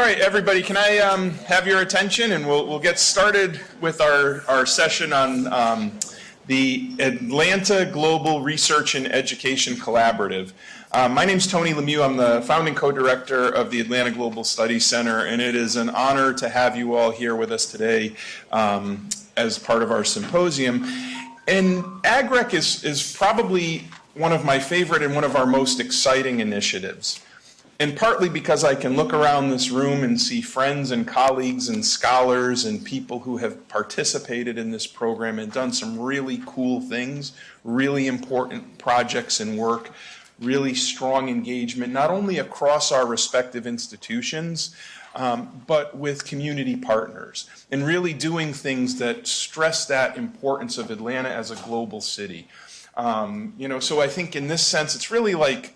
All right, everybody, can I have your attention, and we'll get started with our session on the Atlanta Global Research and Education Collaborative. My name's Tony Lemieux. I'm the founding co-director of the Atlanta Global Studies Center, and it is an honor to have you all here with us today as part of our symposium. And AGREC is probably one of my favorite and one of our most exciting initiatives. And partly because I can look around this room and see friends and colleagues and scholars and people who have participated in this program and done some really cool things, really important projects and work, really strong engagement, not only across our respective institutions, but with community partners, and really doing things that stress that importance of Atlanta as a global city. So I think in this sense, it's really like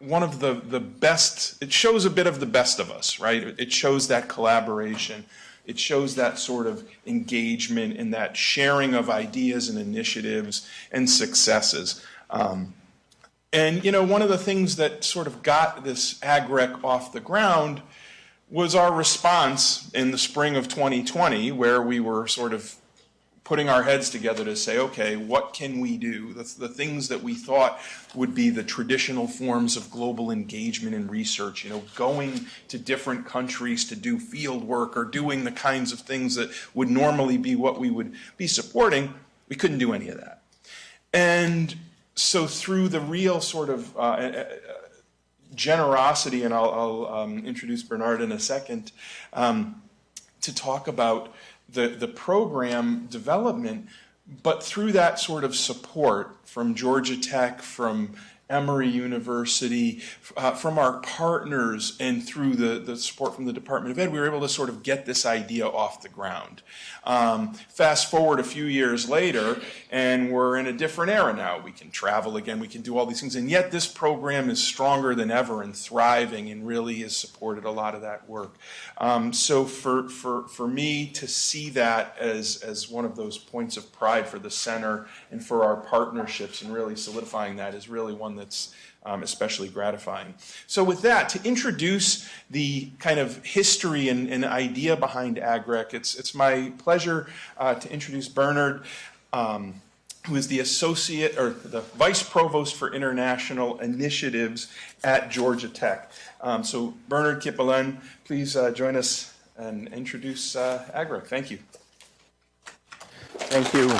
one of the best. It shows a bit of the best of us, right? It shows that collaboration. It shows that sort of engagement and that sharing of ideas and initiatives and successes. And one of the things that sort of got this AGREC off the ground was our response in the spring of 2020, where we were sort of putting our heads together to say, okay, what can we do? The things that we thought would be the traditional forms of global engagement and research, going to different countries to do field work or doing the kinds of things that would normally be what we would be supporting, we couldn't do any of that. And so through the real sort of generosity, and I'll introduce Bernard in a second, to talk about the program development, but through that sort of support from Georgia Tech, from Emory University, from our partners, and through the support from the Department of Ed, we were able to sort of get this idea off the ground. Fast forward a few years later, and we're in a different era now. We can travel again, we can do all these things, and yet this program is stronger than ever and thriving and really has supported a lot of that work. So for me to see that as one of those points of pride for the center and for our partnerships and really solidifying that is really one that's especially gratifying. So with that, to introduce the kind of history and idea behind AGREC, it's my pleasure to introduce Bernard, who is the associate or the vice provost for international initiatives at Georgia Tech. So Bernard Kippelen, please join us and introduce AGREC. Thank you. Thank you.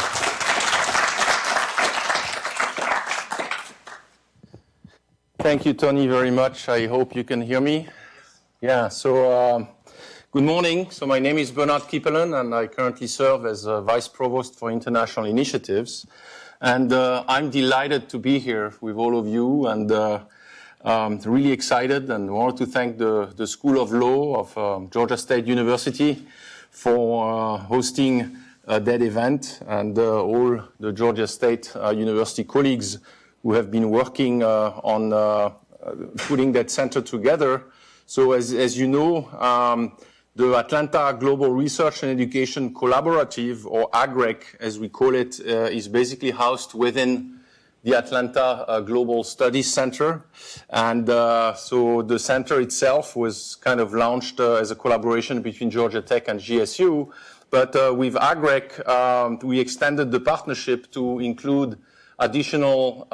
Thank you, Tony, very much. I hope you can hear me. Yeah, so good morning. So my name is Bernard Kippelen, and I currently serve as Vice Provost for International Initiatives. And I'm delighted to be here with all of you, and really excited, and want to thank the School of Law of Georgia State University for hosting that event, and all the Georgia State University colleagues who have been working on putting that center together. So as you know, the Atlanta Global Research and Education Collaborative, or AGREC as we call it, is basically housed within the Atlanta Global Studies Center. And so the center itself was kind of launched as a collaboration between Georgia Tech and GSU. But with AGREC, we extended the partnership to include additional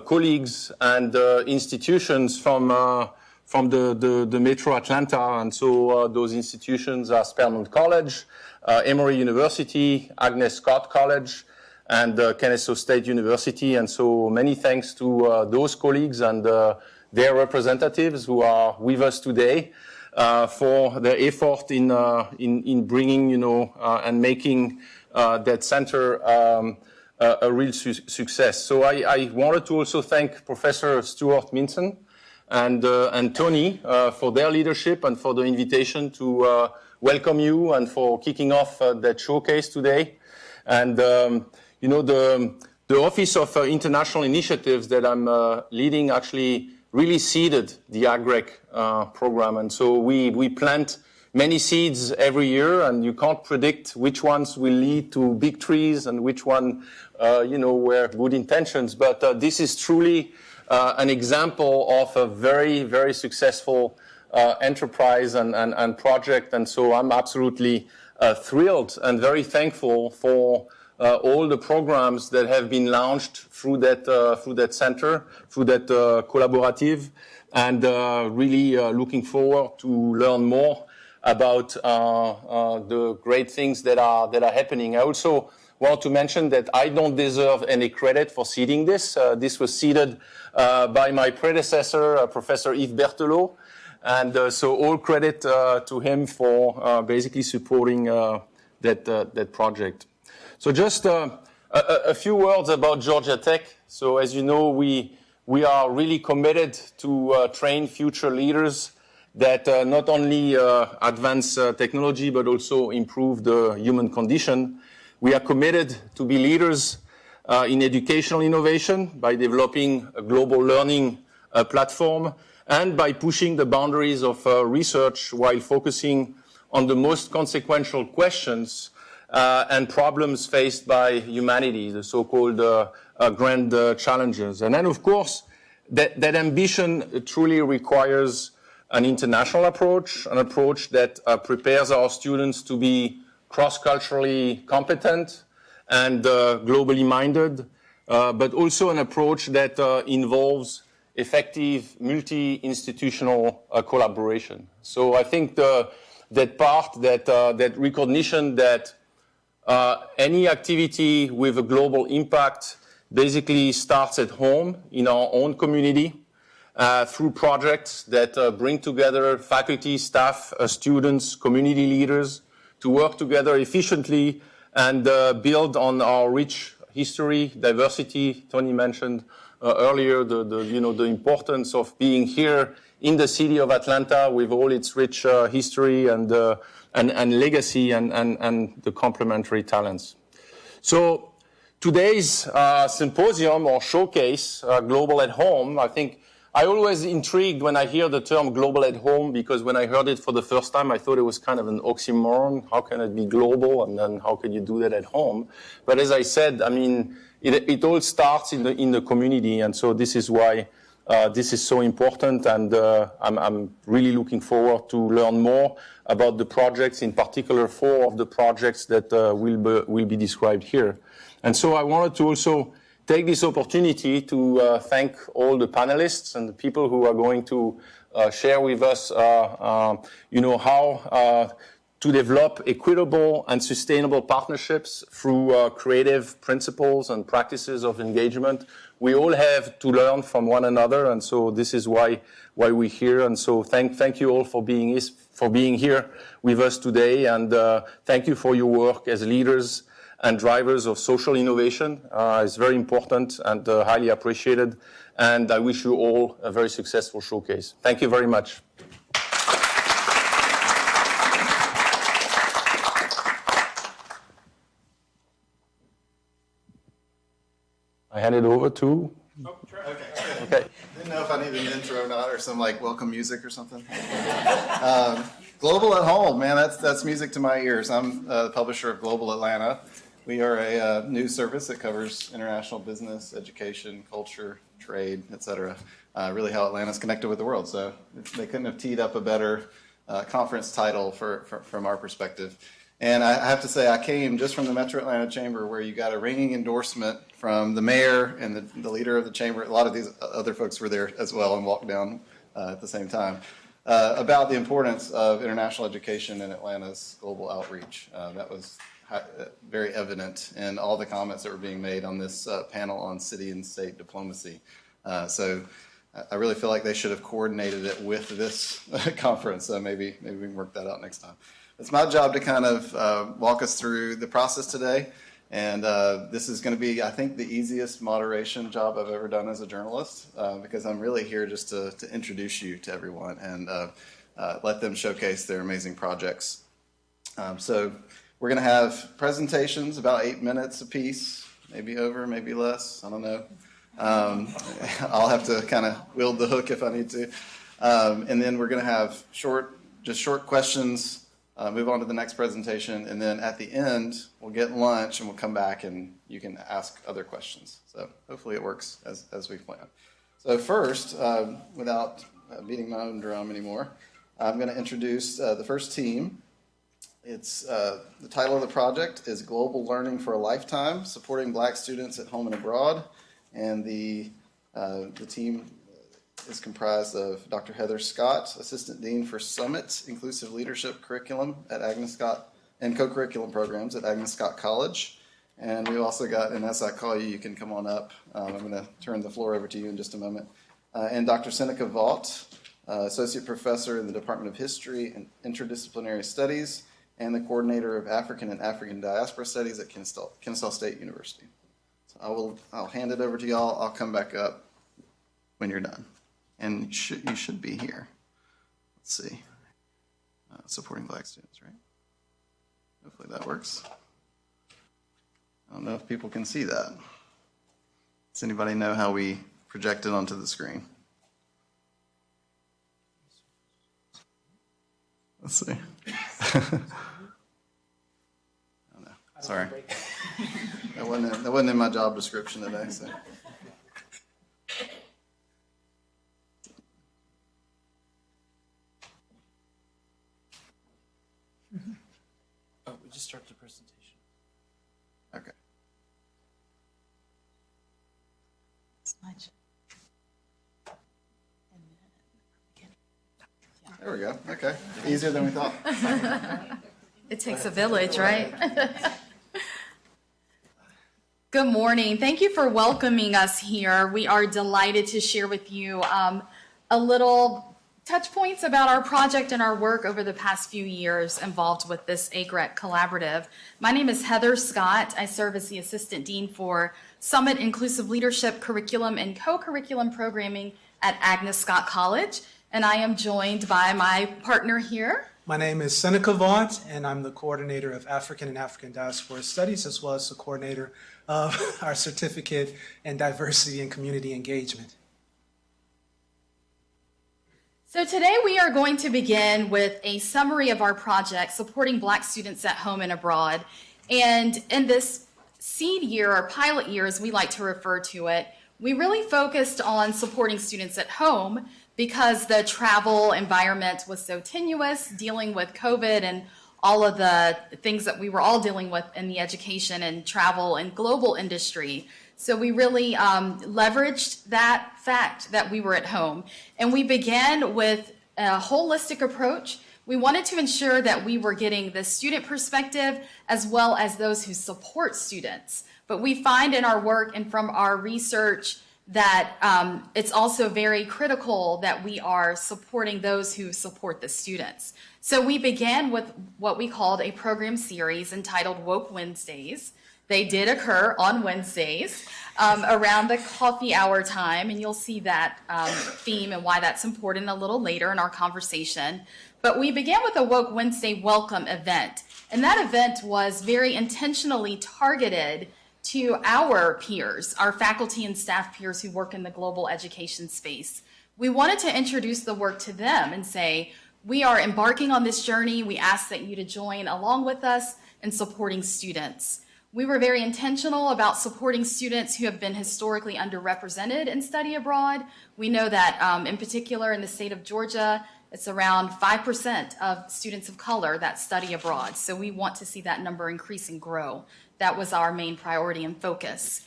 colleagues and institutions from the Metro Atlanta. And so those institutions are Spelman College, Emory University, Agnes Scott College, and Kennesaw State University. And so many thanks to those colleagues and their representatives who are with us today for their effort in bringing, and making that center a real success. So I wanted to also thank Professor Stuart Minson and Tony for their leadership and for the invitation to welcome you and for kicking off that showcase today. And the Office of International Initiatives that I'm leading actually really seeded the AGREC program, and so we plant many seeds every year, and you can't predict which ones will lead to big trees and which one, were good intentions. But this is truly an example of a very, very successful enterprise and project. And so I'm absolutely thrilled and very thankful for all the programs that have been launched through that center, through that collaborative, and really looking forward to learn more about the great things that are happening. I also want to mention that I don't deserve any credit for seeding this. This was seeded by my predecessor, Professor Yves Berthelot, and so all credit to him for basically supporting that project. So just a few words about Georgia Tech. So as you know, we are really committed to train future leaders that not only advance technology, but also improve the human condition. We are committed to be leaders in educational innovation by developing a global learning platform and by pushing the boundaries of research while focusing on the most consequential questions and problems faced by humanity, the so-called grand challenges. And then, of course, that ambition truly requires an international approach, an approach that prepares our students to be cross-culturally competent and globally minded, but also an approach that involves effective multi-institutional collaboration. So I think that part, that recognition that any activity with a global impact basically starts at home in our own community through projects that bring together faculty, staff, students, community leaders to work together efficiently and build on our rich history, diversity. Tony mentioned earlier the importance of being here in the city of Atlanta with all its rich history and legacy and the complementary talents. So today's symposium or showcase, Global at Home, I think I always intrigued when I hear the term global at home, because when I heard it for the first time, I thought it was kind of an oxymoron. How can it be global, and then how can you do that at home? But as I said, I mean, it all starts in the community, and so this is why this is so important, and I'm really looking forward to learn more about the projects, in particular 4 of the projects that will be described here. And so I wanted to also take this opportunity to thank all the panelists and the people who are going to share with us, how to develop equitable and sustainable partnerships through creative principles and practices of engagement. We all have to learn from one another, and so this is why we're here. And so thank you all for being here with us today, and thank you for your work as leaders and drivers of social innovation. It's very important and highly appreciated. And I wish you all a very successful showcase. Thank you very much. I hand it over to... Oh, sure. Okay. Didn't know if I needed an intro or not, or some welcome music or something. Global at Home, man, that's music to my ears. I'm the publisher of Global Atlanta. We are a news service that covers international business, education, culture, trade, etc. Really how Atlanta's connected with the world. So they couldn't have teed up a better conference title from our perspective. And I have to say, I came just from the Metro Atlanta Chamber, where you got a ringing endorsement from the mayor and the leader of the chamber. A lot of these other folks were there as well and walked down at the same time, about the importance of international education in Atlanta's global outreach. That was very evident in all the comments that were being made on this panel on city and state diplomacy. So I really feel like they should have coordinated it with this conference. So maybe we can work that out next time. It's my job to kind of walk us through the process today. And this is going to be, I think, the easiest moderation job I've ever done as a journalist, because I'm really here just to introduce you to everyone and let them showcase their amazing projects. So we're going to have presentations, about 8 minutes apiece, maybe over, maybe less, I don't know. I'll have to kind of wield the hook if I need to. And then we're going to have short questions, move on to the next presentation, and then at the end, we'll get lunch and we'll come back and you can ask other questions. So hopefully it works as we planned. So first, without beating my own drum anymore, I'm going to introduce the first team. It's the title of the project is Global Learning for a Lifetime, Supporting Black Students at Home and Abroad. And the team is comprised of Dr. Heather Scott, Assistant Dean for Summit Inclusive Leadership Curriculum at Agnes Scott and co-curriculum programs at Agnes Scott College. And we've also got, and as I call you, you can come on up. I'm going to turn the floor over to you in just a moment. And Dr. Seneca Vaught, Associate Professor in the Department of History and Interdisciplinary Studies, and the Coordinator of African and African Diaspora Studies at Kennesaw State University. So I'll hand it over to y'all. I'll come back up when you're done. And you should be here. Let's see. Supporting Black students, right? Hopefully that works. I don't know if people can see that. Does anybody know how we project it onto the screen? Let's see. Oh no, sorry. That wasn't in my job description today. So. Oh, we just started the presentation. Okay. There we go. Okay. Easier than we thought. It takes a village, right? Good morning. Thank you for welcoming us here. We are delighted to share with you a little touch points about our project and our work over the past few years involved with this AGREC collaborative. My name is Heather Scott. I serve as the Assistant Dean for Summit Inclusive Leadership Curriculum and Co-Curriculum Programming at Agnes Scott College. And I am joined by my partner here. My name is Seneca Vaught, and I'm the coordinator of African and African Diaspora Studies, as well as the coordinator of our certificate in diversity and community engagement. So today we are going to begin with a summary of our project, supporting Black students at home and abroad. And in this seed year, or pilot year, as we like to refer to it, we really focused on supporting students at home because the travel environment was so tenuous, dealing with COVID and all of the things that we were all dealing with in the education and travel and global industry. So we really leveraged that fact that we were at home. And we began with a holistic approach. We wanted to ensure that we were getting the student perspective as well as those who support students. But we find in our work and from our research that it's also very critical that we are supporting those who support the students. So we began with what we called a program series entitled Woke Wednesdays. They did occur on Wednesdays around the coffee hour time, and you'll see that theme and why that's important a little later in our conversation. But we began with a Woke Wednesday welcome event, and that event was very intentionally targeted to our peers, our faculty and staff peers who work in the global education space. We wanted to introduce the work to them and say, we are embarking on this journey. We ask that you to join along with us in supporting students. We were very intentional about supporting students who have been historically underrepresented in study abroad. We know that in particular in the state of Georgia, it's around 5% of students of color that study abroad. So we want to see that number increase and grow. That was our main priority and focus.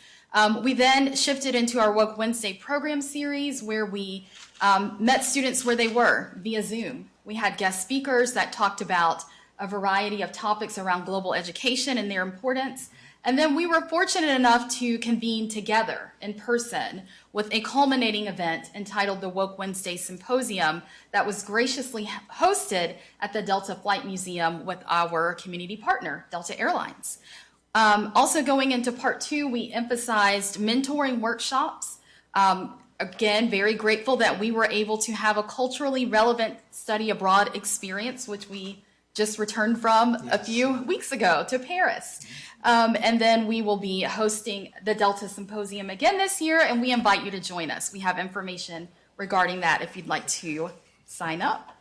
We then shifted into our Woke Wednesday program series where we met students where they were via Zoom. We had guest speakers that talked about a variety of topics around global education and their importance. And then we were fortunate enough to convene together in person with a culminating event entitled the Woke Wednesday Symposium that was graciously hosted at the Delta Flight Museum with our community partner, Delta Airlines. Also going into part two, we emphasized mentoring workshops. Again, very grateful that we were able to have a culturally relevant study abroad experience, which we just returned from a few weeks ago to Paris. And then we will be hosting the Delta Symposium again this year, and we invite you to join us. We have information regarding that if you'd like to sign up.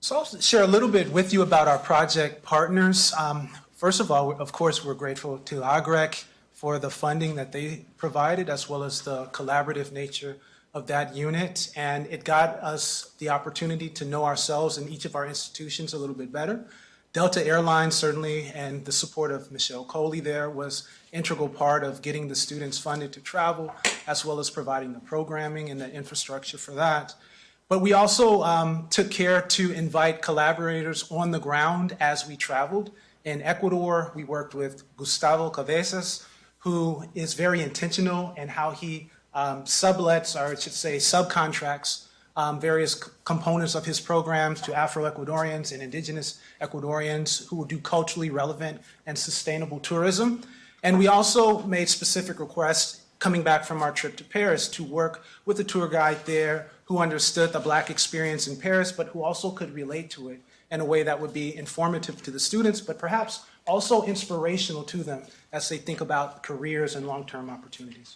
So I'll share a little bit with you about our project partners. First of all, of course, we're grateful to AGREC for the funding that they provided, as well as the collaborative nature of that unit, and it got us the opportunity to know ourselves and each of our institutions a little bit better. Delta Airlines certainly, and the support of Michelle Coley there was integral part of getting the students funded to travel, as well as providing the programming and the infrastructure for that. But we also took care to invite collaborators on the ground as we traveled. In Ecuador, we worked with Gustavo Cabezas, who is very intentional in how he sublets, or I should say subcontracts, various components of his programs to Afro-Ecuadorians and indigenous Ecuadorians who will do culturally relevant and sustainable tourism. And we also made specific requests coming back from our trip to Paris to work with a tour guide there who understood the Black experience in Paris, but who also could relate to it in a way that would be informative to the students, but perhaps also inspirational to them as they think about careers and long-term opportunities.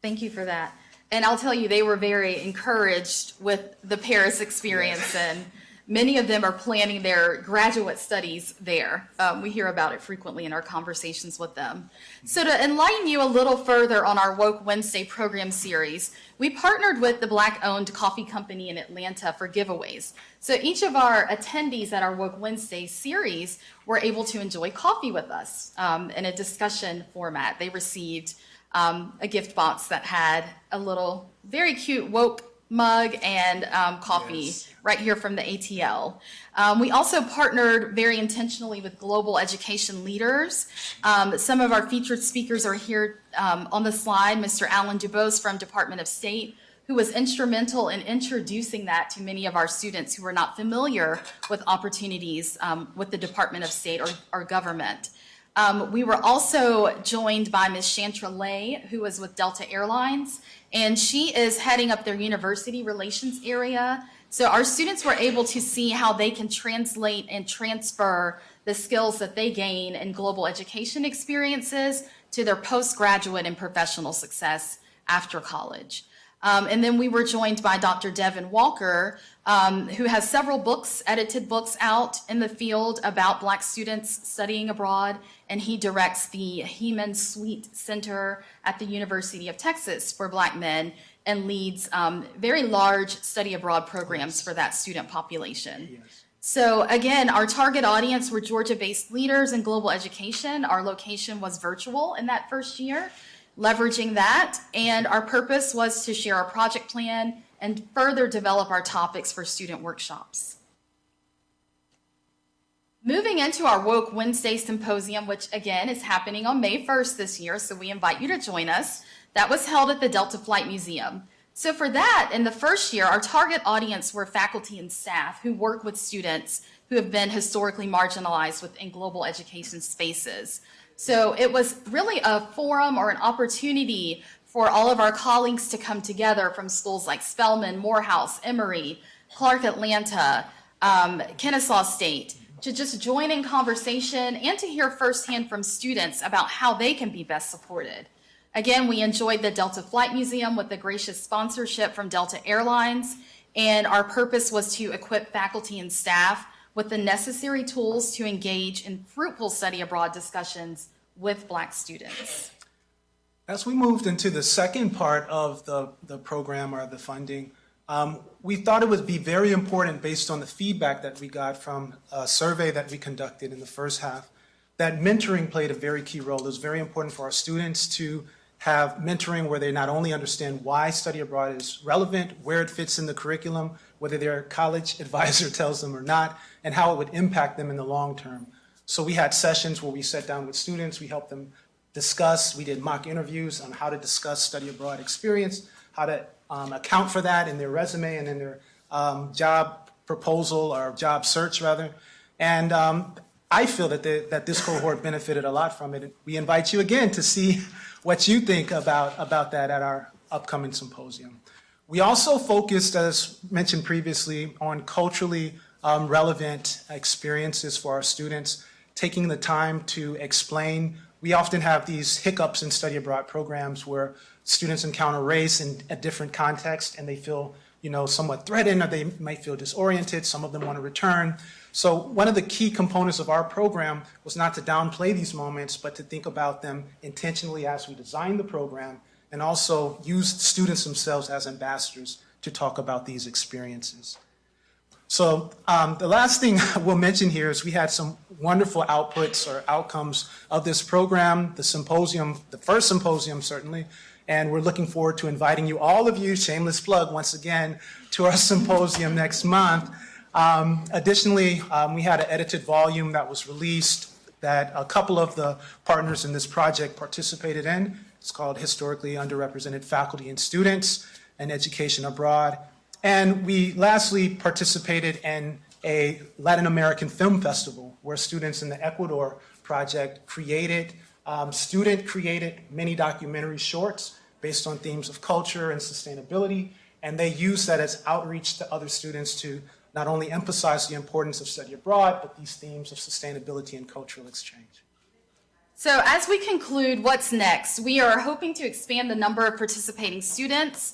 Thank you for that. And I'll tell you, they were very encouraged with the Paris experience, and many of them are planning their graduate studies there. We hear about it frequently in our conversations with them. So to enlighten you a little further on our Woke Wednesday program series, we partnered with the Black-owned coffee company in Atlanta for giveaways. So each of our attendees at our Woke Wednesday series were able to enjoy coffee with us in a discussion format. They received a gift box that had a little very cute woke mug and coffee right here from the ATL. We also partnered very intentionally with global education leaders. Some of our featured speakers are here on the slide. Mr. Alan Dubose from Department of State, who was instrumental in introducing that to many of our students who were not familiar with opportunities with the Department of State or government. We were also joined by Ms. Chantra Lay, who was with Delta Airlines, and she is heading up their university relations area. So our students were able to see how they can translate and transfer the skills that they gain in global education experiences to their postgraduate and professional success after college. And then we were joined by Dr. Devin Walker, who has several books, edited books out in the field about Black students studying abroad, and he directs the Heman Sweet Center at the University of Texas for Black men and leads very large study abroad programs for that student population. Yes. So again, our target audience were Georgia-based leaders in global education. Our location was virtual in that first year, leveraging that, and our purpose was to share our project plan and further develop our topics for student workshops. Moving into our Woke Wednesday Symposium, which again is happening on May 1st this year, so we invite you to join us. That was held at the Delta Flight Museum. So for that, in the first year, our target audience were faculty and staff who work with students who have been historically marginalized within global education spaces. So it was really a forum or an opportunity for all of our colleagues to come together from schools like Spelman, Morehouse, Emory, Clark Atlanta, Kennesaw State, to just join in conversation and to hear firsthand from students about how they can be best supported. Again, we enjoyed the Delta Flight Museum with the gracious sponsorship from Delta Airlines, and our purpose was to equip faculty and staff with the necessary tools to engage in fruitful study abroad discussions with Black students. As we moved into the second part of the program or the funding, we thought it would be very important, based on the feedback that we got from a survey that we conducted in the first half, that mentoring played a very key role. It was very important for our students to have mentoring where they not only understand why study abroad is relevant, where it fits in the curriculum, whether their college advisor tells them or not, and how it would impact them in the long term. So we had sessions where we sat down with students, we helped them discuss, we did mock interviews on how to discuss study abroad experience, how to account for that in their resume and in their job proposal or job search rather. And I feel that this cohort benefited a lot from it. We invite you again to see what you think about that at our upcoming symposium. We also focused, as mentioned previously, on culturally relevant experiences for our students, taking the time to explain. We often have these hiccups in study abroad programs where students encounter race in a different context and they feel, somewhat threatened, or they might feel disoriented. Some of them want to return. So one of the key components of our program was not to downplay these moments, but to think about them intentionally as we designed the program and also used students themselves as ambassadors to talk about these experiences. So the last thing we'll mention here is we had some wonderful outputs or outcomes of this program, the symposium, the first symposium certainly, and we're looking forward to inviting you, all of you, shameless plug once again, to our symposium next month. Additionally, we had an edited volume that was released that a couple of the partners in this project participated in. It's called Historically Underrepresented Faculty and Students in Education Abroad. And we lastly participated in a Latin American film festival where students in the Ecuador project created, student-created mini documentary shorts based on themes of culture and sustainability. And they used that as outreach to other students to not only emphasize the importance of study abroad, but these themes of sustainability and cultural exchange. So as we conclude what's next, we are hoping to expand the number of participating students,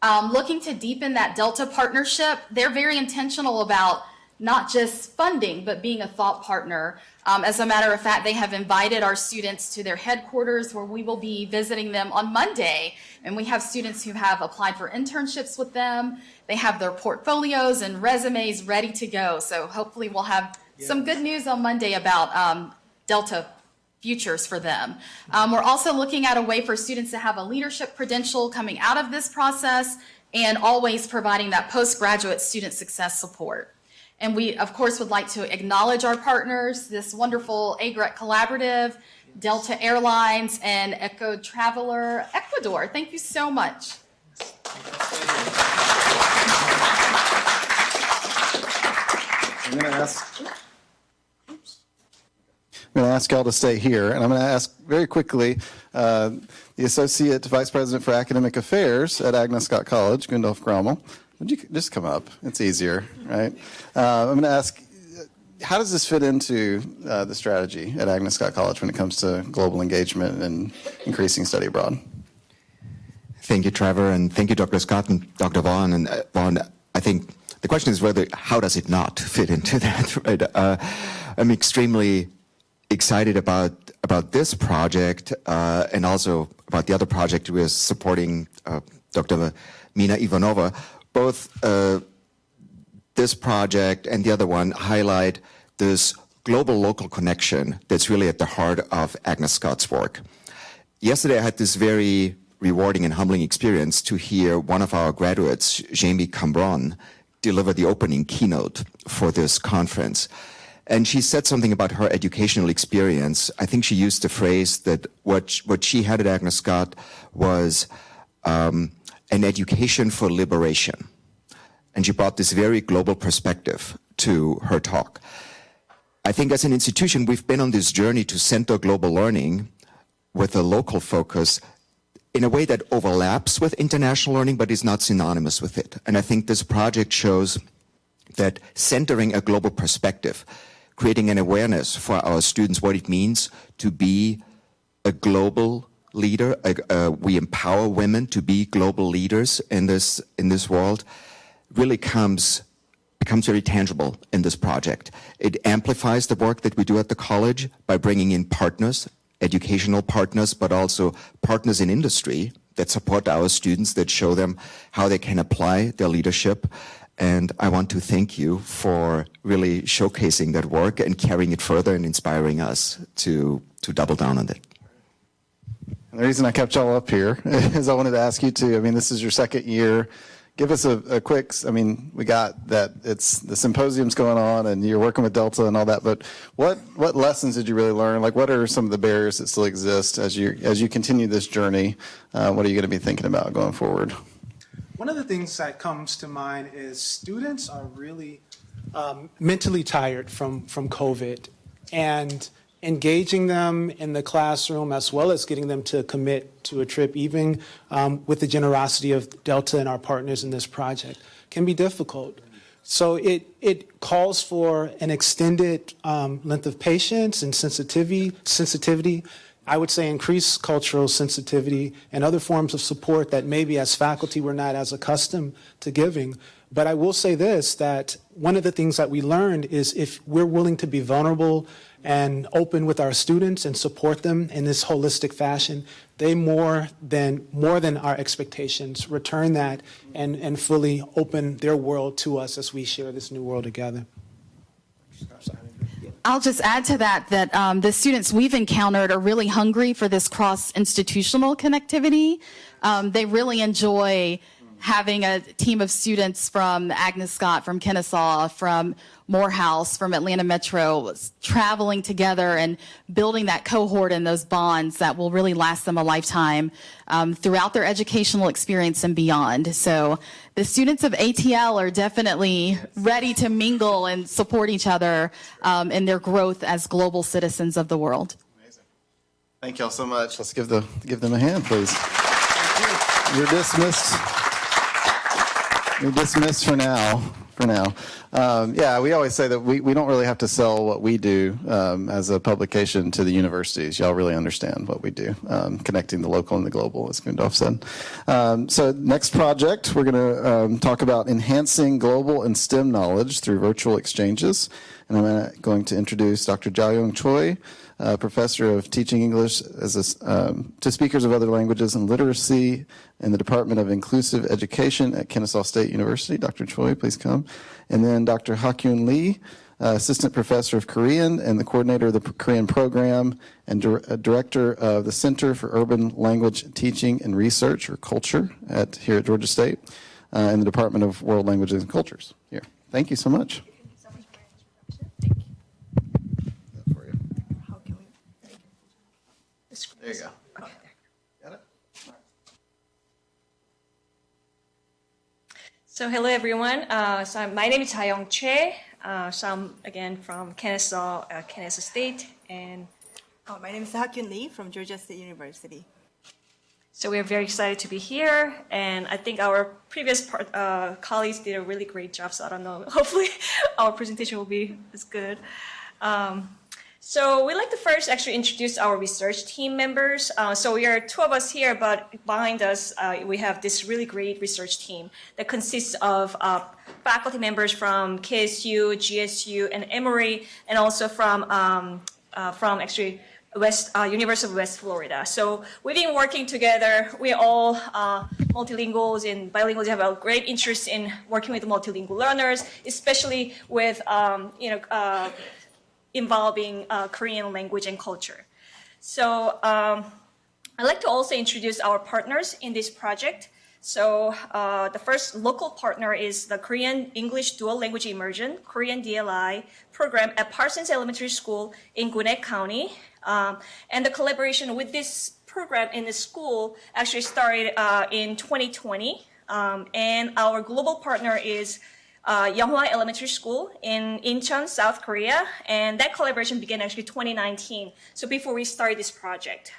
looking to deepen that Delta partnership. They're very intentional about not just funding, but being a thought partner. As a matter of fact, they have invited our students to their headquarters where we will be visiting them on Monday. And we have students who have applied for internships with them. They have their portfolios and resumes ready to go. So hopefully we'll have some good news on Monday about Delta futures for them. We're also looking at a way for students to have a leadership credential coming out of this process and always providing that postgraduate student success support. And we, of course, would like to acknowledge our partners, this wonderful AGREC collaborative, Delta Airlines, and Eco Traveler Ecuador. Thank you so much. I'm going to ask y'all to stay here, and I'm going to ask very quickly the Associate Vice President for Academic Affairs at Agnes Scott College, Gundolf Grommel. Would you just come up? It's easier, right? I'm going to ask, how does this fit into the strategy at Agnes Scott College when it comes to global engagement and increasing study abroad? Thank you, Trevor, and thank you, Dr. Scott and Dr. Vaughn. And Vaughn, I think the question is how does it not fit into that, right? I'm extremely excited about this project and also about the other project we're supporting, Dr. Mina Ivanova. Both this project and the other one highlight this global-local connection that's really at the heart of Agnes Scott's work. Yesterday, I had this very rewarding and humbling experience to hear one of our graduates, Jamie Cambron, deliver the opening keynote for this conference. And she said something about her educational experience. I think she used the phrase that what she had at Agnes Scott was an education for liberation. And she brought this very global perspective to her talk. I think as an institution, we've been on this journey to center global learning with a local focus in a way that overlaps with international learning, but is not synonymous with it. And I think this project shows that centering a global perspective, creating an awareness for our students what it means to be a global leader. We empower women to be global leaders in this world. Really becomes very tangible in this project. It amplifies the work that we do at the college by bringing in partners, educational partners, but also partners in industry that support our students, that show them how they can apply their leadership. And I want to thank you for really showcasing that work and carrying it further and inspiring us to double down on it. And the reason I kept y'all up here is I wanted to ask you to, this is your second year. Give us a quick, we got that it's the symposium's going on and you're working with Delta and all that, but what lessons did you really learn? Like, what are some of the barriers that still exist as you continue this journey? What are you going to be thinking about going forward? One of the things that comes to mind is students are really mentally tired from COVID, and engaging them in the classroom as well as getting them to commit to a trip, even with the generosity of Delta and our partners in this project, can be difficult. So it calls for an extended length of patience and sensitivity. I would say increased cultural sensitivity and other forms of support that maybe as faculty we're not as accustomed to giving. But I will say this, that one of the things that we learned is if we're willing to be vulnerable and open with our students and support them in this holistic fashion, they more than our expectations return that and fully open their world to us as we share this new world together. I'll just add to that the students we've encountered are really hungry for this cross-institutional connectivity. They really enjoy having a team of students from Agnes Scott, from Kennesaw, from Morehouse, from Atlanta Metro, traveling together and building that cohort and those bonds that will really last them a lifetime throughout their educational experience and beyond. So the students of ATL are definitely ready to mingle and support each other in their growth as global citizens of the world. Amazing. Thank y'all so much. Let's give them a hand, please. You're dismissed. You're dismissed for now. Yeah, we always say that we don't really have to sell what we do as a publication to the universities. Y'all really understand what we do, connecting the local and the global, as Gundolf said. So next project, we're going to talk about enhancing global and STEM knowledge through virtual exchanges. And I'm going to introduce Dr. Jayoung Choi, professor of teaching English to speakers of other languages and literacy in the Department of Inclusive Education at Kennesaw State University. Dr. Choi, please come. And then Dr. Hakyoon Lee, assistant professor of Korean and the coordinator of the Korean program and director of the Center for Urban Language Teaching and Research, or Culture, here at Georgia State, in the Department of World Languages and Cultures. Here. Thank you so much. There you go. Got it? So hello everyone. My name is Jayoung Choi. So I'm again from Kennesaw State, and my name is Hakyoon Lee from Georgia State University. so we're very excited to be here. And I think our previous colleagues did a really great job. So I don't know. Hopefully, our presentation will be as good. So we'd like to first actually introduce our research team members. So we are two of us here, but behind us, we have this really great research team that consists of faculty members from KSU, GSU, and Emory, and also from actually University of West Florida. So we've been working together. We're all multilinguals and bilinguals. We have a great interest in working with multilingual learners, especially with involving Korean language and culture. So I'd like to also introduce our partners in this project. So the first local partner is the Korean English Dual Language Immersion, Korean DLI program at Parsons Elementary School in Gwinnett County. And the collaboration with this program in the school actually started in 2020. And our global partner is Yeonghwa Elementary School in Incheon, South Korea, and that collaboration began actually 2019, so before we started this project.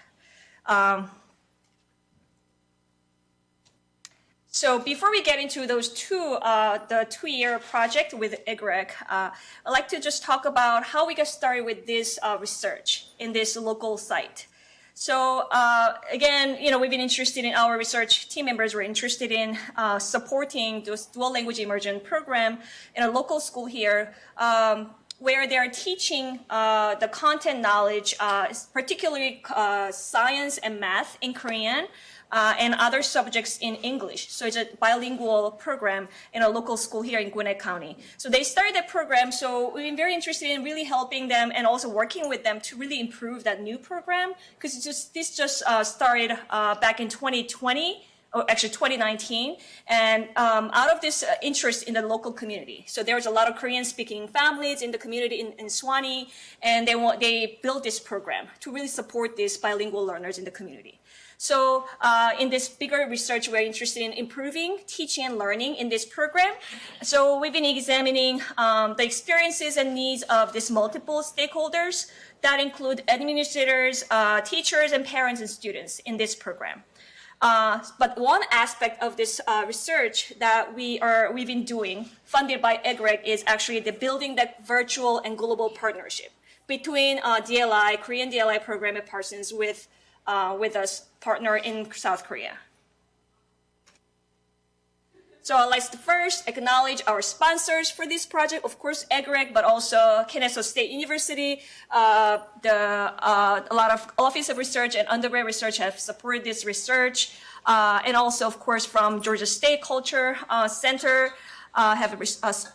So before we get into those the two-year project with AGREC, I'd like to just talk about how we got started with this research in this local site. So again, we've been interested in our research team members were interested in supporting this dual language immersion program in a local school here where they're teaching the content knowledge, particularly science and math in Korean, and other subjects in English. So it's a bilingual program in a local school here in Gwinnett County. So they started that program, so we've been very interested in really helping them and also working with them to really improve that new program, because this just started back in 2020, or actually 2019, and out of this interest in the local community. So there was a lot of Korean-speaking families in the community in Swanee, and they built this program to really support these bilingual learners in the community. So in this bigger research, we're interested in improving teaching and learning in this program. So we've been examining the experiences and needs of these multiple stakeholders that include administrators, teachers, and parents and students in this program. But one aspect of this research that we've been doing, funded by AGREC, is actually the building that virtual and global partnership between DLI, Korean DLI program at Parsons with us partner in South Korea. So I'd like to first acknowledge our sponsors for this project, of course, AGREC, but also Kennesaw State University. A lot of Office of Research and undergrad research have supported this research. And also, of course, from Georgia State Culture Center have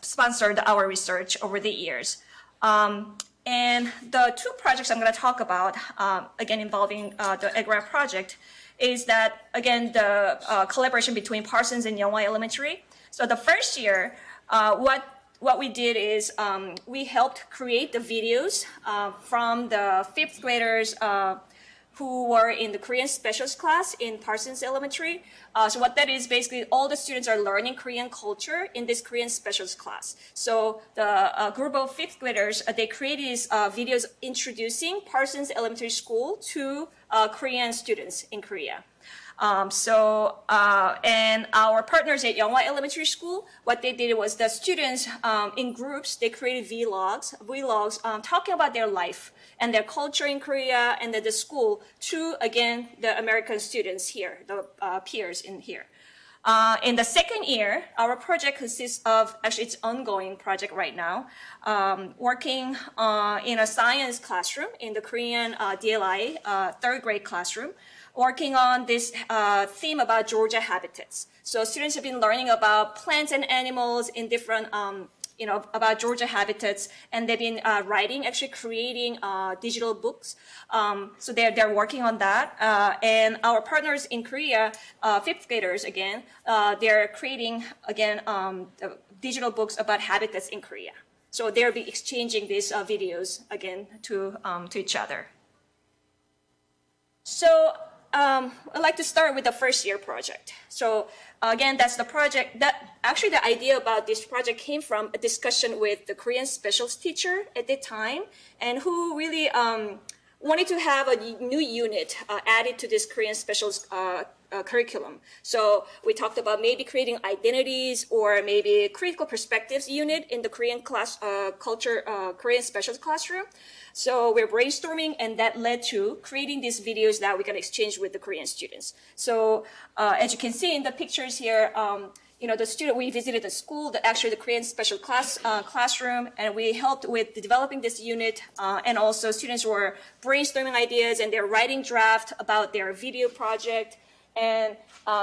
sponsored our research over the years. And the two projects I'm going to talk about, again, involving the AGREC project, is that, again, the collaboration between Parsons and Youngwa Elementary. So the first year, what we did is we helped create the videos from the fifth graders who were in the Korean specialist class in Parsons Elementary. So what that is, basically all the students are learning Korean culture in this Korean specialist class. So the group of fifth graders, they created these videos introducing Parsons Elementary School to Korean students in Korea. And our partners at Youngwa Elementary School, what they did was the students in groups, they created vlogs talking about their life and their culture in Korea and then the school to, again, the American students here, the peers in here. In the second year, our project consists of, actually it's an ongoing project right now, working in a science classroom in the Korean DLI third grade classroom, working on this theme about Georgia habitats. So students have been learning about plants and animals in different, about Georgia habitats, and they've been writing, actually creating digital books. So they're working on that. And our partners in Korea, fifth graders again, they're creating, again, digital books about habitats in Korea. So they'll be exchanging these videos again to each other. So I'd like to start with the first year project. So again, that's the project that actually the idea about this project came from a discussion with the Korean specialist teacher at the time, and who really wanted to have a new unit added to this Korean specialist curriculum. So we talked about maybe creating identities or maybe critical perspectives unit in the Korean class Korean specialist classroom. So we're brainstorming, and that led to creating these videos that we can exchange with the Korean students. So as you can see in the pictures here, we visited the school, actually the Korean special classroom, and we helped with developing this unit, and also students were brainstorming ideas, and they're writing draft about their video project, and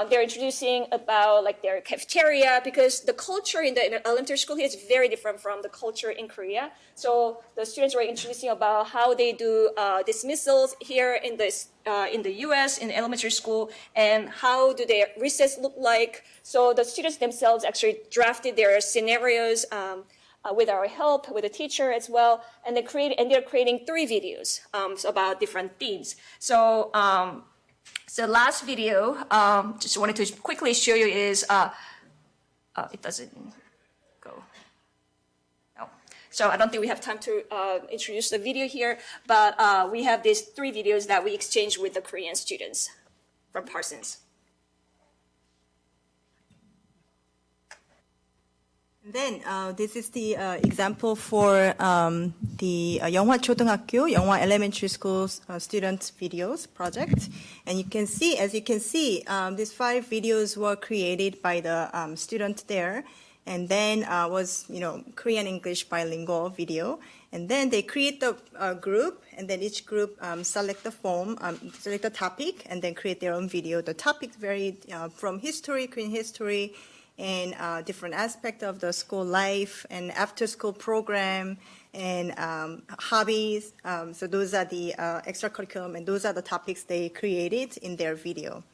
they're introducing about like their cafeteria, because the culture in the elementary school here is very different from the culture in Korea. So the students were introducing about how they do dismissals here in the US in elementary school, and how do their recess look like. So the students themselves actually drafted their scenarios with our help, with the teacher as well, and they're creating 3 videos about different themes. So the last video, just wanted to quickly show you is, it doesn't go. No. So I don't think we have time to introduce the video here, but we have these 3 videos that we exchanged with the Korean students from Parsons. Then this is the example for the Youngwa 초등학교, Youngwa Elementary School student videos project. And you can see, as you can see, these 5 videos were created by the student there. And then was, Korean-English bilingual video. And then they create the group, and then each group select the form, select the topic, and then create their own video. The topic varied from history, Korean history, and different aspects of the school life and after-school program and hobbies. So those are the extracurriculum, and those are the topics they created in their video.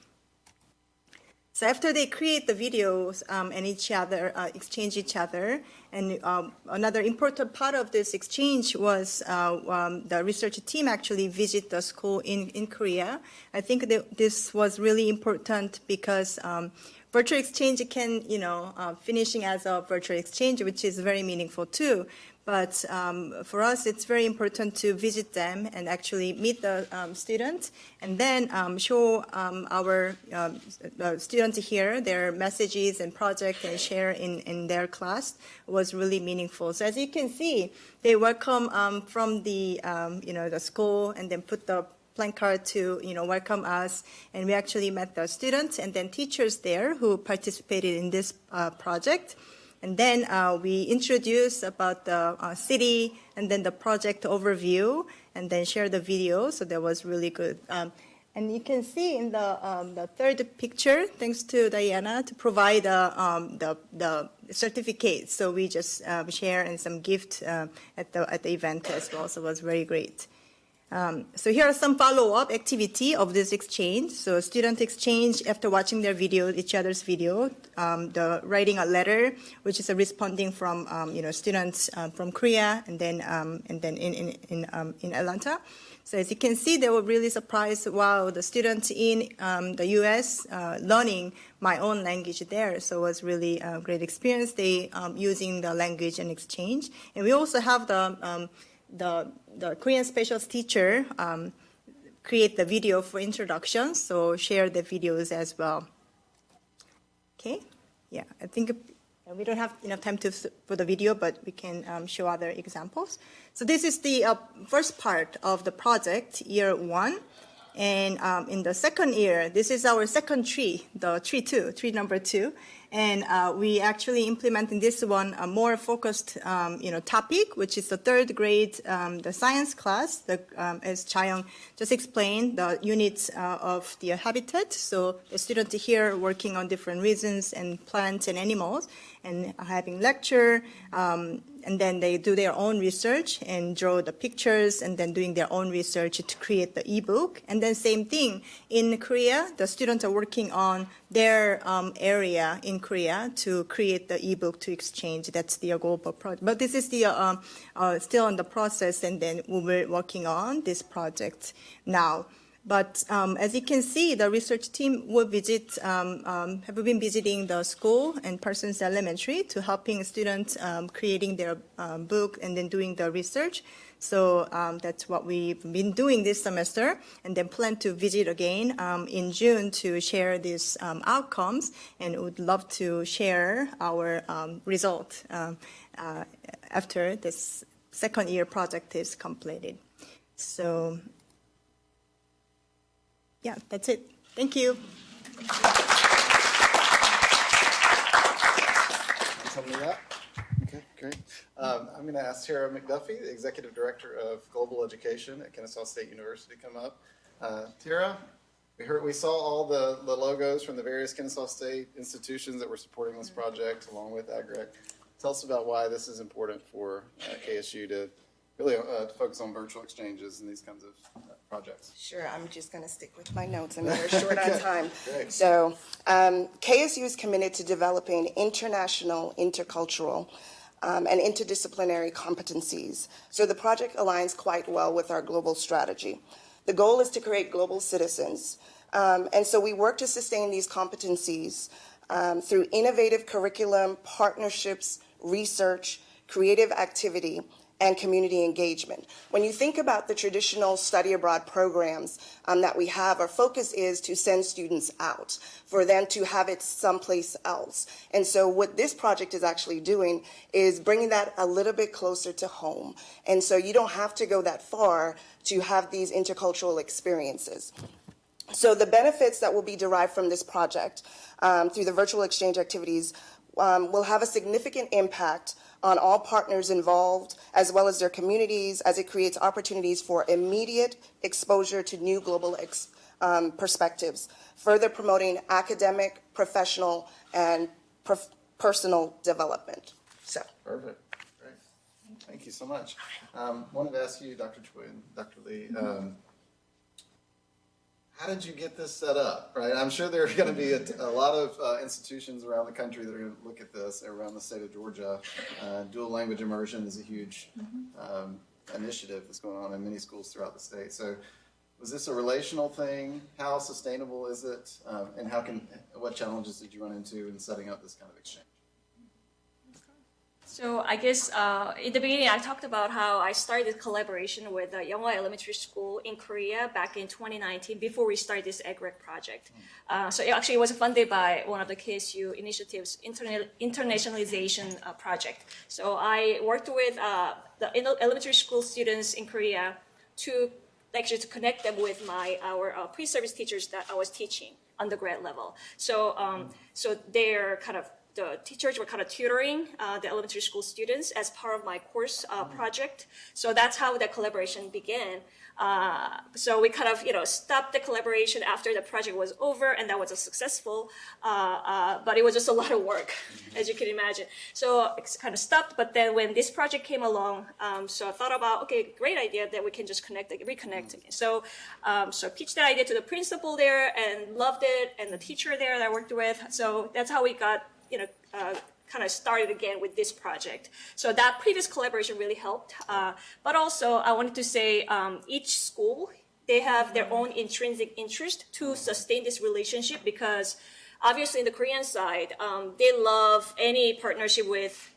So after they create the videos and each other exchange each other, and another important part of this exchange was the research team actually visit the school in Korea. I think that this was really important because virtual exchange can, finishing as a virtual exchange, which is very meaningful too. But for us, it's very important to visit them and actually meet the students, and then show our students here their messages and project and share in their class was really meaningful. So as you can see, they welcome from the the school, and then put the placard to, welcome us. And we actually met the students and then teachers there who participated in this project. And then we introduced about the city and then the project overview and then share the video. So that was really good. And you can see in the third picture, thanks to Diana, to provide the certificate. So we just share and some gift at the event as well. So it was very great. So here are some follow-up activity of this exchange. So student exchange after watching their video, each other's video, the writing a letter, which is responding from students from Korea and then in Atlanta. So as you can see, they were really surprised. Wow, the students in the U.S. Learning my own language there. So it was really a great experience. They using the language and exchange. And we also have the Korean specialist teacher create the video for introduction. So share the videos as well. Okay. Yeah, I think we don't have enough time for the video, but we can show other examples. So this is the first part of the project, year 1. And in the second year, this is our second tree, the tree number 2. And we actually implementing this one a more focused, topic, which is the third grade, the science class, as Jayoung just explained, the units of the habitat. So the students here working on different reasons and plants and animals and having lecture. And then they do their own research and draw the pictures and then doing their own research to create the ebook. And then same thing in Korea, the students are working on their area in Korea to create the ebook to exchange. That's the global project. But this is the still in the process, and then we're working on this project now. But as you can see, the research team will visit, have been visiting the school and Parsons Elementary to helping students creating their book and then doing the research. So that's what we've been doing this semester, and then plan to visit again in June to share these outcomes, and would love to share our result after this second year project is completed. So yeah, that's it. Thank you. Tell me that. Okay, great. I'm going to ask Tara McDuffie, the Executive Director of Global Education at Kennesaw State University, to come up. Tara, we saw all the logos from the various Kennesaw State institutions that were supporting this project, along with AGREC. Tell us about why this is important for KSU to really focus on virtual exchanges and these kinds of projects. Sure, I'm just going to stick with my notes. I mean, we're short on time. Great. So KSU is committed to developing international, intercultural, and interdisciplinary competencies. So the project aligns quite well with our global strategy. The goal is to create global citizens. And so we work to sustain these competencies through innovative curriculum, partnerships, research, creative activity, and community engagement. When you think about the traditional study abroad programs that we have, our focus is to send students out, for them to have it someplace else. And so what this project is actually doing is bringing that a little bit closer to home. And so you don't have to go that far to have these intercultural experiences. So the benefits that will be derived from this project through the virtual exchange activities will have a significant impact on all partners involved, as well as their communities, as it creates opportunities for immediate exposure to new global perspectives, further promoting academic, professional, and personal development. So. Perfect. Great. Thank you so much. Wanted to ask you, Dr. Choi and Dr. Lee, how did you get this set up, right? I'm sure there are going to be a lot of institutions around the country that are going to look at this around the state of Georgia. Dual language immersion is a huge initiative that's going on in many schools throughout the state. So was this a relational thing? How sustainable is it? And what challenges did you run into in setting up this kind of exchange? So I guess in the beginning, I talked about how I started collaboration with Youngwa Elementary School in Korea back in 2019 before we started this AGREC project. So it was funded by one of the KSU initiatives, internationalization project. So I worked with the elementary school students in Korea to lectures to connect them with our pre-service teachers that I was teaching undergrad level. So so they're kind of, the teachers were kind of tutoring the elementary school students as part of my course project. So that's how that collaboration began. So we kind of, stopped the collaboration after the project was over, and that was a successful, but it was just a lot of work, as you can imagine. So it's kind of stopped, but then when this project came along, so I thought about, okay, great idea that we can just reconnect. So, so I pitched that idea to the principal there and loved it, and the teacher there that I worked with. So that's how we got, kind of started again with this project. So that previous collaboration really helped. But also I wanted to say each school, they have their own intrinsic interest to sustain this relationship, because obviously in the Korean side, they love any partnership with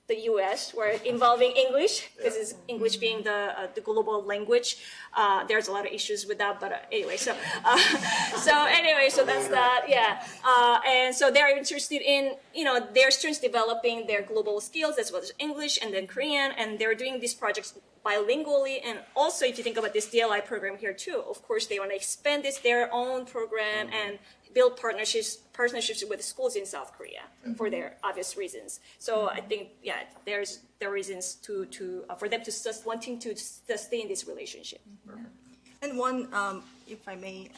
the U.S. where involving English, because English being the global language. There's a lot of issues with that, but anyway, so that's that, yeah. And so they're interested in, their students developing their global skills as well as English and then Korean, and they're doing these projects bilingually. And also, if you think about this DLI program here too, of course, they want to expand their own program and build partnerships with schools in South Korea for their obvious reasons. So I think, there are reasons for them to wanting to sustain this relationship. And one, if I may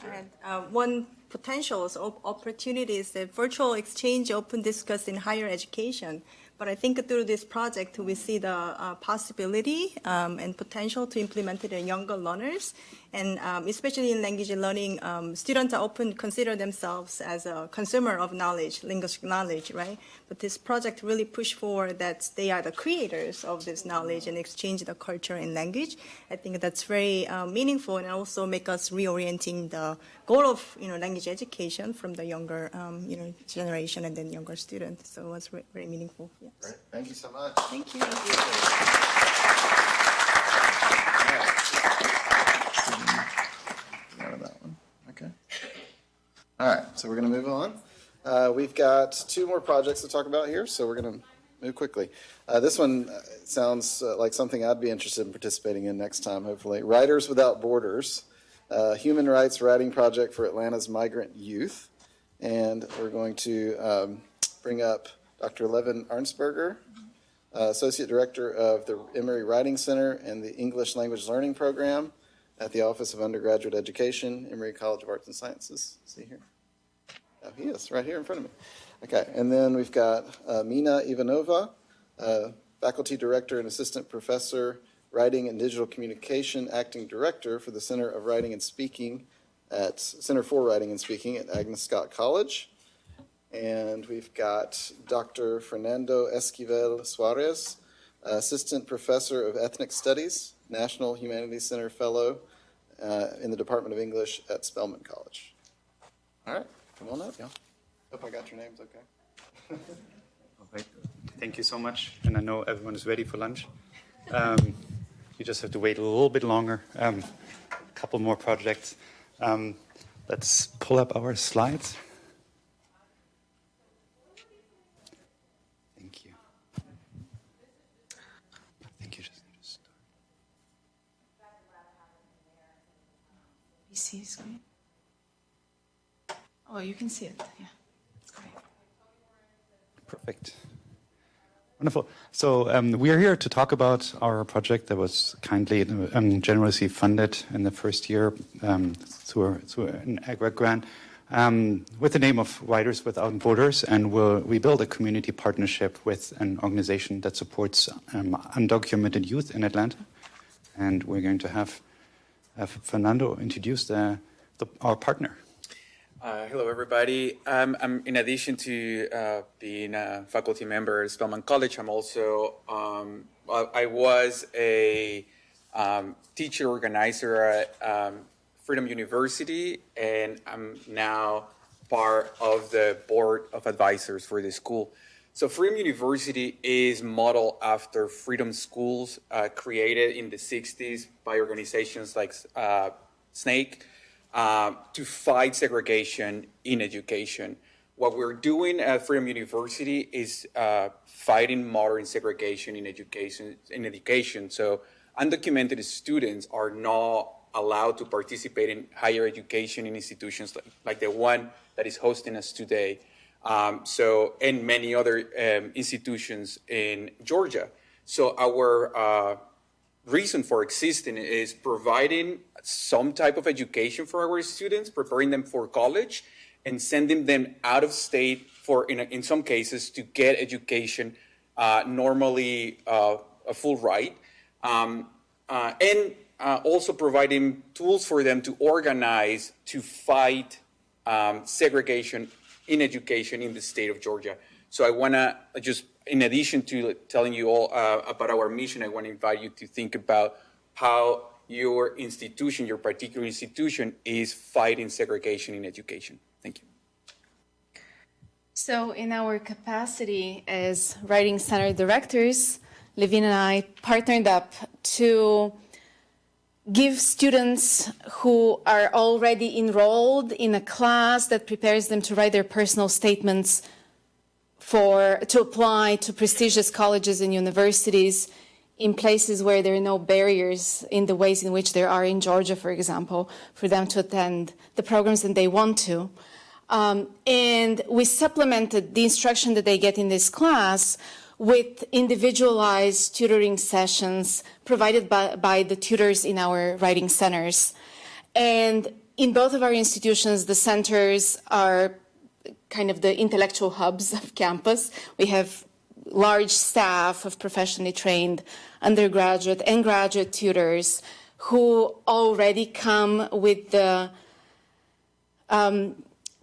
add, one potential opportunity is the virtual exchange often discussed in higher education. But I think through this project, we see the possibility and potential to implement it in younger learners. And especially in language learning, students often consider themselves as a consumer of knowledge, linguistic knowledge, right? But this project really pushed for that they are the creators of this knowledge and exchange the culture and language. I think that's very meaningful, and also make us reorienting the goal of language education from the younger generation and then younger students. So it was very meaningful. Yes. Great. Thank you so much. Thank you. Out of that one. Okay. All right, so we're going to move on. We've got two more projects to talk about here, so we're going to move quickly. This one sounds like something I'd be interested in participating in next time, hopefully. Writers Without Borders, human rights writing project for Atlanta's migrant youth. And we're going to bring up Dr. Levin Arnsperger, Associate Director of the Emory Writing Center and the English Language Learning Program at the Office of Undergraduate Education, Emory College of Arts and Sciences. See here? Oh, he is, right here in front of me. Okay, and then we've got Mina Ivanova, Faculty Director and Assistant Professor, Writing and Digital Communication, Acting Director for the Center for Writing and Speaking at Agnes Scott College. And we've got Dr. Fernando Esquivel-Suárez, Assistant Professor of Ethnic Studies, National Humanities Center Fellow in the Department of English at Spelman College. All right, come on up, y'all. Hope I got your names okay. All right. Thank you so much. And I know everyone is ready for lunch. You just have to wait a little bit longer. A couple more projects. Let's pull up our slides. Thank you. I think you just need to start. You see screen? Oh, you can see it. Yeah, it's great. Perfect. Wonderful. So we are here to talk about our project that was kindly generously funded in the first year through an AGREC grant with the name of Writers Without Borders, and we build a community partnership with an organization that supports undocumented youth in Atlanta. And we're going to have Fernando introduce our partner. Hello, everybody. In addition to being a faculty member at Spelman College, I'm also, I was a teacher organizer at Freedom University, and I'm now part of the board of advisors for the school. So Freedom University is modeled after freedom schools created in the 60s by organizations like SNAKE, to fight segregation in education. What we're doing at Freedom University is fighting modern segregation in education. So undocumented students are not allowed to participate in higher education in institutions like the one that is hosting us today. And many other institutions in Georgia. So our reason for existing is providing some type of education for our students, preparing them for college, and sending them out of state for, in some cases, to get education, normally a full ride, and also providing tools for them to organize to fight segregation in education in the state of Georgia. So I want to just, in addition to telling you all about our mission, I want to invite you to think about how your institution, your particular institution, is fighting segregation in education. Thank you. So in our capacity as Writing Center directors, Levin and I partnered up to give students who are already enrolled in a class that prepares them to write their personal statements to apply to prestigious colleges and universities in places where there are no barriers in the ways in which there are in Georgia, for example, for them to attend the programs that they want to. And we supplemented the instruction that they get in this class with individualized tutoring sessions provided by the tutors in our writing centers. And in both of our institutions, the centers are kind of the intellectual hubs of campus. We have large staff of professionally trained undergraduate and graduate tutors who already come with the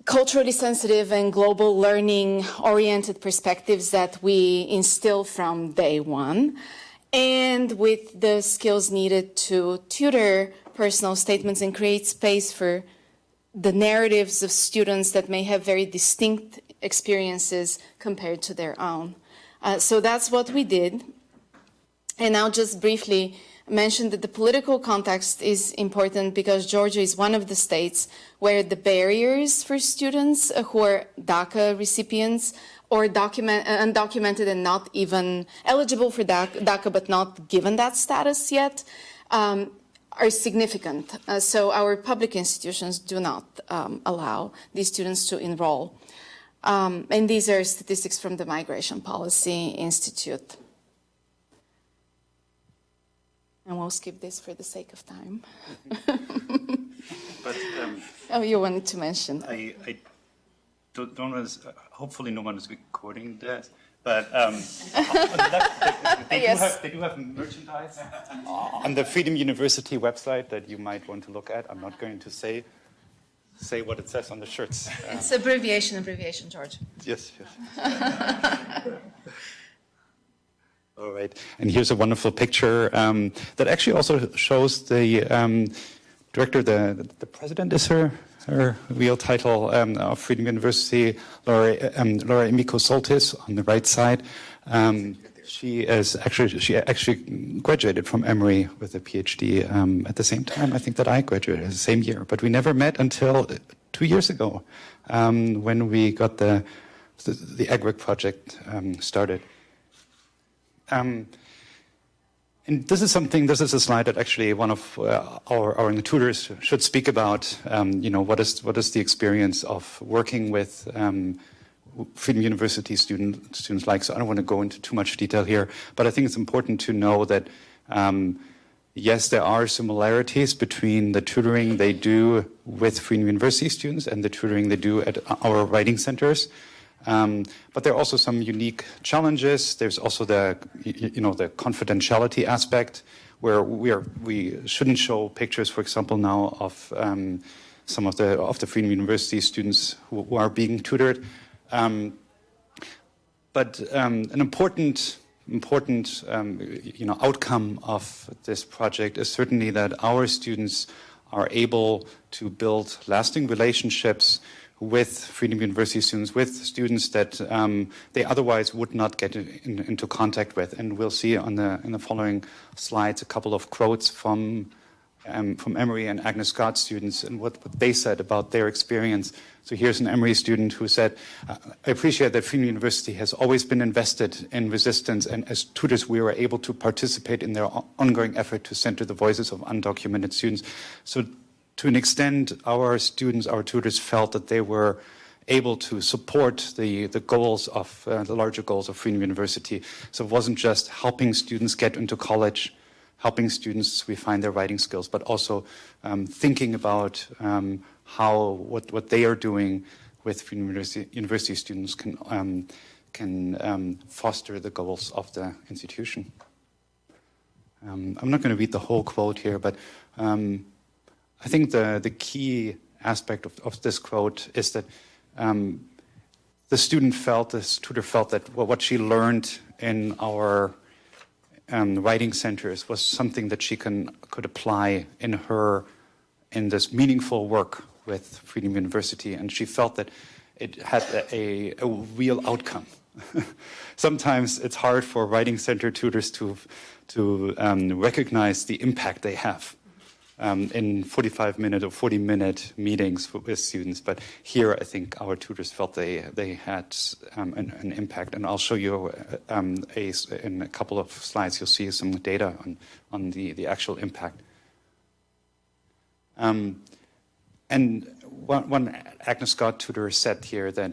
culturally sensitive and global learning-oriented perspectives that we instill from day one, and with the skills needed to tutor personal statements and create space for the narratives of students that may have very distinct experiences compared to their own. So that's what we did. And I'll just briefly mention that the political context is important because Georgia is one of the states where the barriers for students who are DACA recipients or undocumented and not even eligible for DACA but not given that status yet are significant. So our public institutions do not allow these students to enroll. And these are statistics from the Migration Policy Institute. And we'll skip this for the sake of time. But oh, you wanted to mention. I don't want to, hopefully no one is recording this, but they do have merchandise on the Freedom University website that you might want to look at. I'm not going to say what it says on the shirts. It's abbreviation, George. Yes. All right, and here's a wonderful picture that actually also shows the director, the president is her real title of Freedom University, Laura Emiko Soltis on the right side. She actually graduated from Emory with a PhD at the same time, I think, that I graduated, the same year. But we never met until 2 years ago when we got the AGREC project started. And this is a slide that actually one of our tutors should speak about. What is the experience of working with Freedom University students like? So I don't want to go into too much detail here, but I think it's important to know that yes, there are similarities between the tutoring they do with Freedom University students and the tutoring they do at our writing centers. But there are also some unique challenges. There's also the confidentiality aspect, where we shouldn't show pictures, for example, now of some of the Freedom University students who are being tutored. But an important outcome of this project is certainly that our students are able to build lasting relationships with Freedom University students, with students that they otherwise would not get into contact with. And we'll see in the following slides a couple of quotes from from Emory and Agnes Scott students and what they said about their experience. So here's an Emory student who said, I appreciate that Freedom University has always been invested in resistance, and as tutors we were able to participate in their ongoing effort to center the voices of undocumented students. So to an extent, our students, our tutors felt that they were able to support the goals of, the larger goals of Freedom University. So it wasn't just helping students get into college, helping students refine their writing skills, but also thinking about what they are doing with Freedom University students can foster the goals of the institution. I'm not going to read the whole quote here, but I think the key aspect of this quote is that the tutor felt that what she learned in our writing centers was something that she could apply in this meaningful work with Freedom University, and she felt that it had a real outcome. Sometimes it's hard for writing center tutors to recognize the impact they have in 45-minute or 40-minute meetings with students, but here I think our tutors felt they had an impact, and I'll show you in a couple of slides. You'll see some data on the actual impact. And one Agnes Scott tutor said here that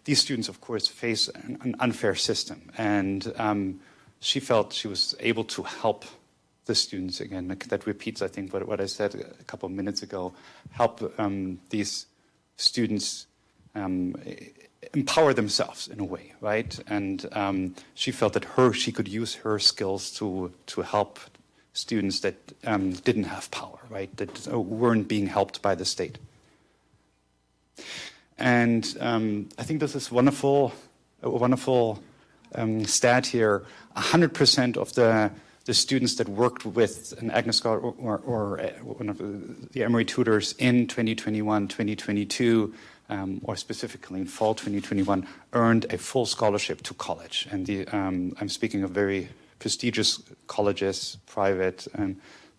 these students, of course, face an unfair system, and she felt she was able to help the students, again, that repeats, I think, what I said a couple of minutes ago, help these students empower themselves in a way, right? And she felt that she could use her skills to help students that didn't have power, right? That weren't being helped by the state. And I think this is a wonderful stat here. 100% of the students that worked with an Agnes Scott or one of the Emory tutors in 2021, 2022, or specifically in fall 2021, earned a full scholarship to college. And I'm speaking of very prestigious colleges, private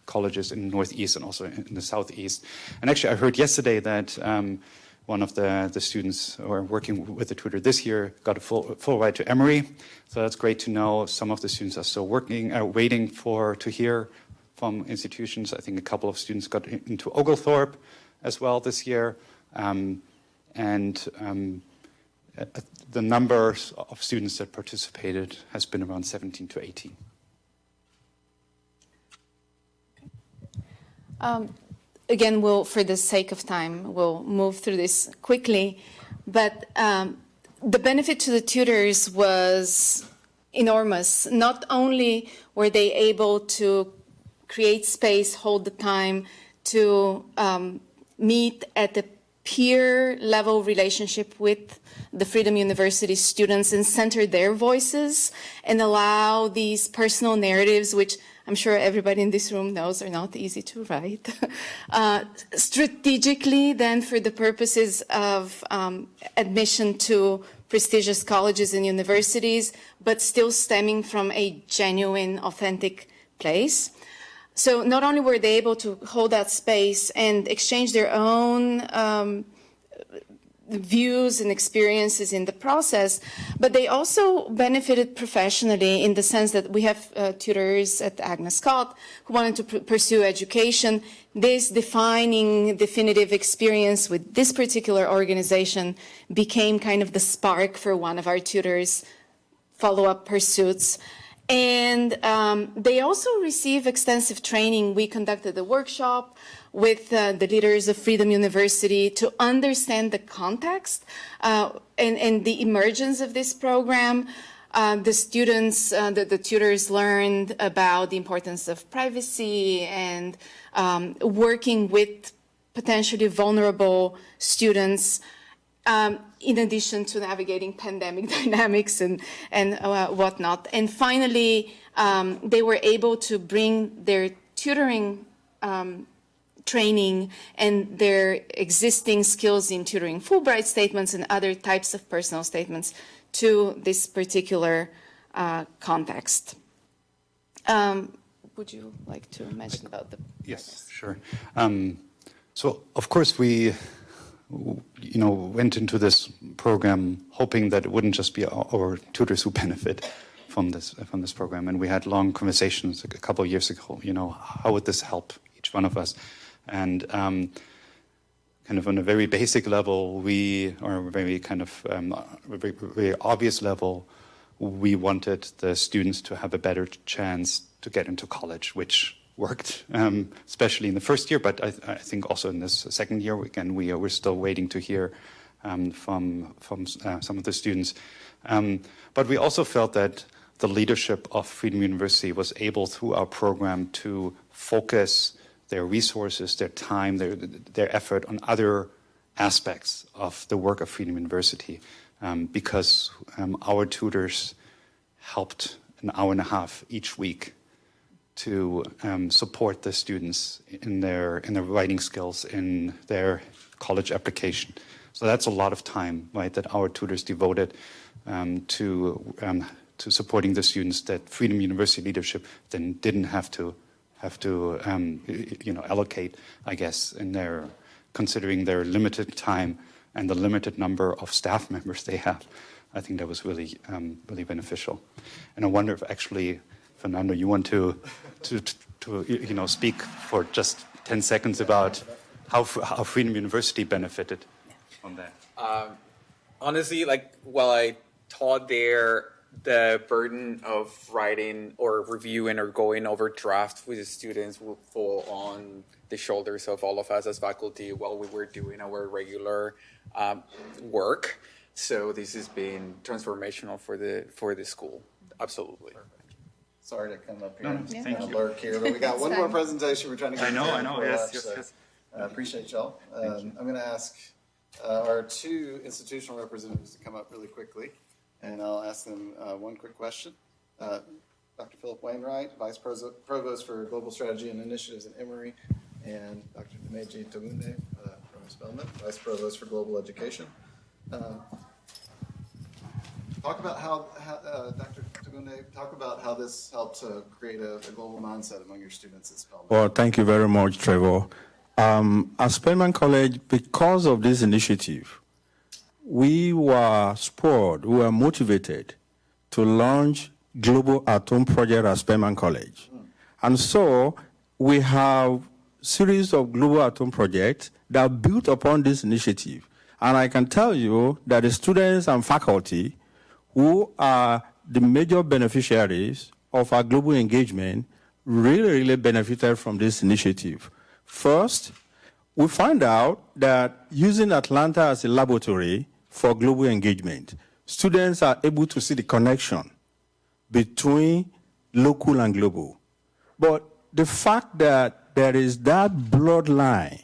colleges in the Northeast and also in the Southeast. And actually, I heard yesterday that one of the students who are working with the tutor this year got a full ride to Emory. So that's great to know. Some of the students are still waiting to hear from institutions. I think a couple of students got into Oglethorpe as well this year. The numbers of students that participated has been around 17 to 18. Again, for the sake of time, we'll move through this quickly. But the benefit to the tutors was enormous. Not only were they able to create space, hold the time to meet at the peer level relationship with the Freedom University students and center their voices and allow these personal narratives, which I'm sure everybody in this room knows are not easy to write, strategically then for the purposes of admission to prestigious colleges and universities, but still stemming from a genuine, authentic place. So not only were they able to hold that space and exchange their own views and experiences in the process, but they also benefited professionally in the sense that we have tutors at Agnes Scott who wanted to pursue education. This definitive experience with this particular organization became kind of the spark for one of our tutors' follow-up pursuits. And they also receive extensive training. We conducted a workshop with the leaders of Freedom University to understand the context and the emergence of this program. The students, the tutors learned about the importance of privacy and working with potentially vulnerable students, in addition to navigating pandemic dynamics and whatnot. And finally, they were able to bring their tutoring training and their existing skills in tutoring Fulbright statements and other types of personal statements to this particular context. would you like to mention about the Yes, sure. So of course we, went into this program hoping that it wouldn't just be our tutors who benefit from this program, and we had long conversations a couple of years ago. How would this help each one of us? And kind of on a very basic level, or a very kind of very obvious level, we wanted the students to have a better chance to get into college, which worked, especially in the first year, but I think also in this second year. Again, we're still waiting to hear from some of the students. But we also felt that the leadership of Freedom University was able, through our program, to focus their resources, their time, their effort on other aspects of the work of Freedom University, because our tutors helped an hour and a half each week to support the students in their writing skills, in their college application. So that's a lot of time, right, that our tutors devoted to supporting the students, that Freedom University leadership then didn't have to allocate, I guess, in their considering their limited time and the limited number of staff members they have. I think that was really beneficial. And I wonder if actually, Fernando, you want to speak for just 10 seconds about how Freedom University benefited from that. Honestly, while I taught there, the burden of writing or reviewing or going over drafts with the students will fall on the shoulders of all of us as faculty while we were doing our regular work. So this has been transformational for the school. Absolutely. Sorry to come up here and thank you. lurk here, but we got one more presentation we're trying to get I know. Yes. Appreciate y'all. I'm going to ask our two institutional representatives to come up really quickly, and I'll ask them one quick question. Dr. Philip Wainwright, Vice Provost for Global Strategy and Initiatives at Emory, and Dr. Dimeji Tagunde from Spelman, Vice Provost for Global Education. Talk about how Dr. Tagunde, talk about how this helped to create a global mindset among your students at Spelman. Well, thank you very much, Trevor. At Spelman College, because of this initiative, we were spurred, we were motivated to launch Global at Home project at Spelman College. And so we have series of Global at Home projects that are built upon this initiative. And I can tell you that the students and faculty who are the major beneficiaries of our global engagement really benefited from this initiative. First, we find out that using Atlanta as a laboratory for global engagement, students are able to see the connection between local and global. But the fact that there is that bloodline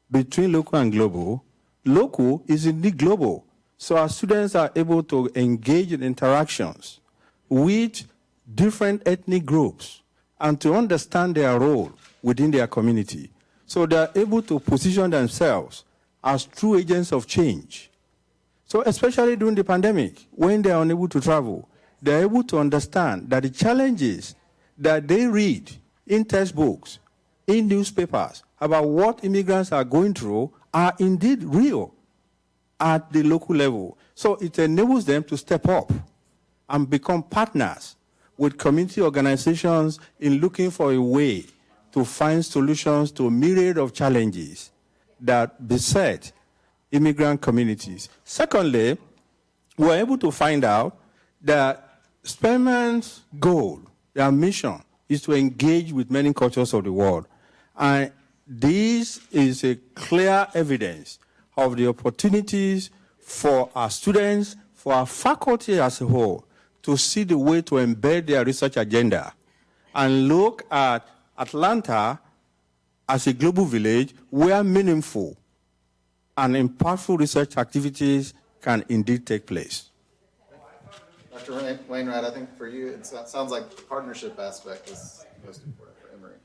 between local and global, local is indeed global. So our students are able to engage in interactions with different ethnic groups and to understand their role within their community. So they're able to position themselves as true agents of change. So especially during the pandemic, when they're unable to travel, they're able to understand that the challenges that they read in textbooks, in newspapers, about what immigrants are going through are indeed real at the local level. So it enables them to step up and become partners with community organizations in looking for a way to find solutions to a myriad of challenges that beset immigrant communities. Secondly, we're able to find out that Spelman's goal, their mission, is to engage with many cultures of the world. And this is a clear evidence of the opportunities for our students, for our faculty as a whole, to see the way to embed their research agenda and look at Atlanta as a global village where meaningful and impactful research activities can indeed take place. Dr. Wainwright, I think for you, it sounds like the partnership aspect is most important for Emory.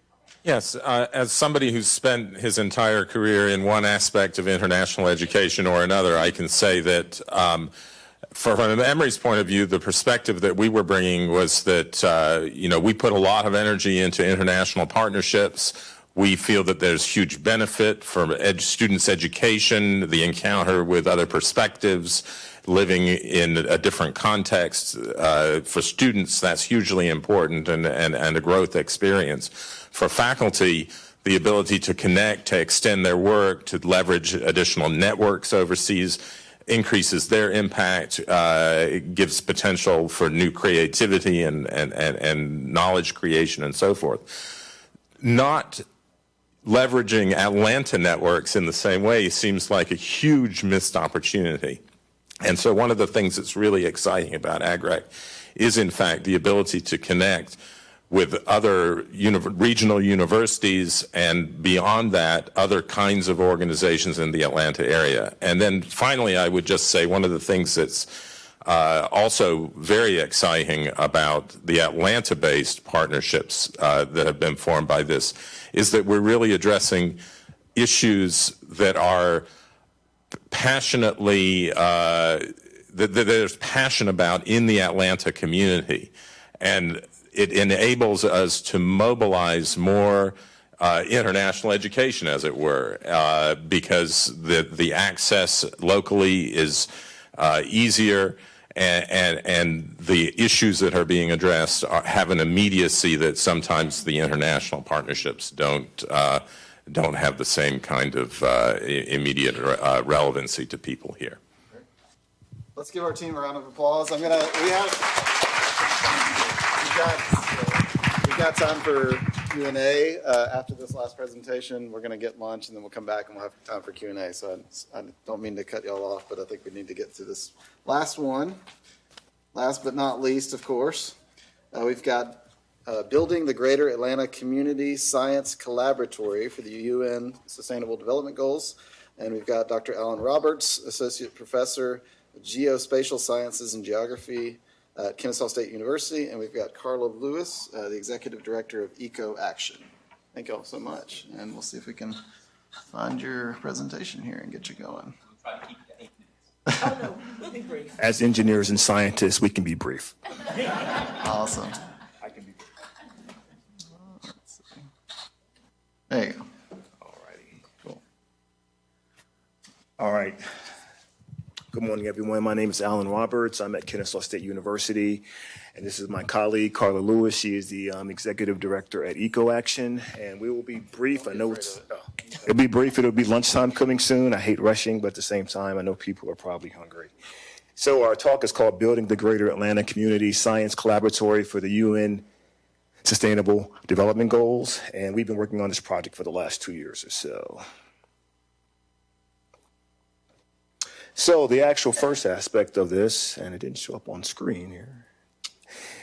Yes, as somebody who's spent his entire career in one aspect of international education or another, I can say that from Emory's point of view, the perspective that we were bringing was that, we put a lot of energy into international partnerships. We feel that there's huge benefit for students' education, the encounter with other perspectives, living in a different context. For students, that's hugely important and a growth experience. For faculty, the ability to connect, to extend their work, to leverage additional networks overseas, increases their impact, gives potential for new creativity and knowledge creation and so forth. Not leveraging Atlanta networks in the same way seems like a huge missed opportunity. And so one of the things that's really exciting about AGREC is, in fact, the ability to connect with other regional universities and beyond that, other kinds of organizations in the Atlanta area. And then finally, I would just say one of the things that's also very exciting about the Atlanta-based partnerships that have been formed by this is that we're really addressing issues that are passionately, that there's passion about in the Atlanta community. And it enables us to mobilize more international education, as it were, because the access locally is easier, and the issues that are being addressed have an immediacy that sometimes the international partnerships don't have the same kind of immediate relevancy to people here. Let's give our team a round of applause. We've got time for Q&A after this last presentation. We're going to get lunch, and then we'll come back and we'll have time for Q&A. So I don't mean to cut y'all off, but I think we need to get through this last one. Last but not least, of course, we've got Building the Greater Atlanta Community Science Collaboratory for the UN Sustainable Development Goals. And we've got Dr. Alan Roberts, Associate Professor of Geospatial Sciences and Geography at Kennesaw State University, and we've got Carla Lewis, the Executive Director of Eco Action. Thank you all so much, and we'll see if we can find your presentation here and get you going. As engineers and scientists, we can be brief. Awesome. I can be brief. Let's see. There you go. All righty. Cool. All right. Good morning, everyone. My name is Alan Roberts. I'm at Kennesaw State University, and this is my colleague, Carla Lewis. She is the Executive Director at Eco Action, and we will be brief. I know it'll be brief. It'll be lunchtime coming soon. I hate rushing, but at the same time, I know people are probably hungry. So our talk is called Building the Greater Atlanta Community Science Collaboratory for the UN Sustainable Development Goals, and we've been working on this project for the last 2 years or so. So the actual first aspect of this, and it didn't show up on screen here,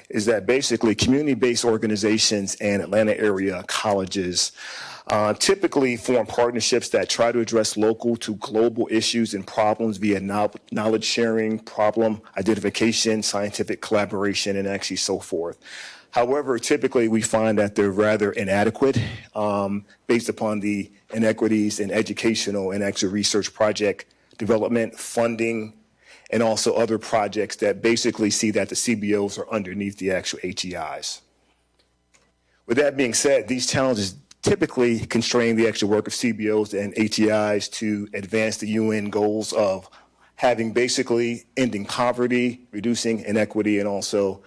is that basically community-based organizations and Atlanta area colleges typically form partnerships that try to address local to global issues and problems via knowledge sharing, problem identification, scientific collaboration, and actually so forth. However, typically we find that they're rather inadequate based upon the inequities in educational and actual research project development, funding, and also other projects that basically see that the CBOs are underneath the actual HEIs. With that being said, these challenges typically constrain the actual work of CBOs and HEIs to advance the UN goals of having basically ending poverty, reducing inequity, and also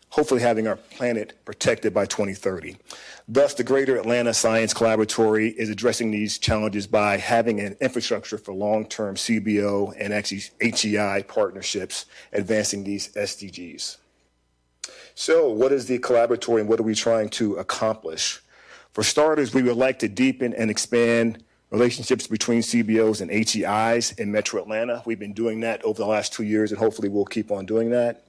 hopefully having our planet protected by 2030. Thus, the Greater Atlanta Science Collaboratory is addressing these challenges by having an infrastructure for long-term CBO and actually HEI partnerships advancing these SDGs. So what is the collaboratory and what are we trying to accomplish? For starters, we would like to deepen and expand relationships between CBOs and HEIs in Metro Atlanta. We've been doing that over the last 2 years, and hopefully we'll keep on doing that.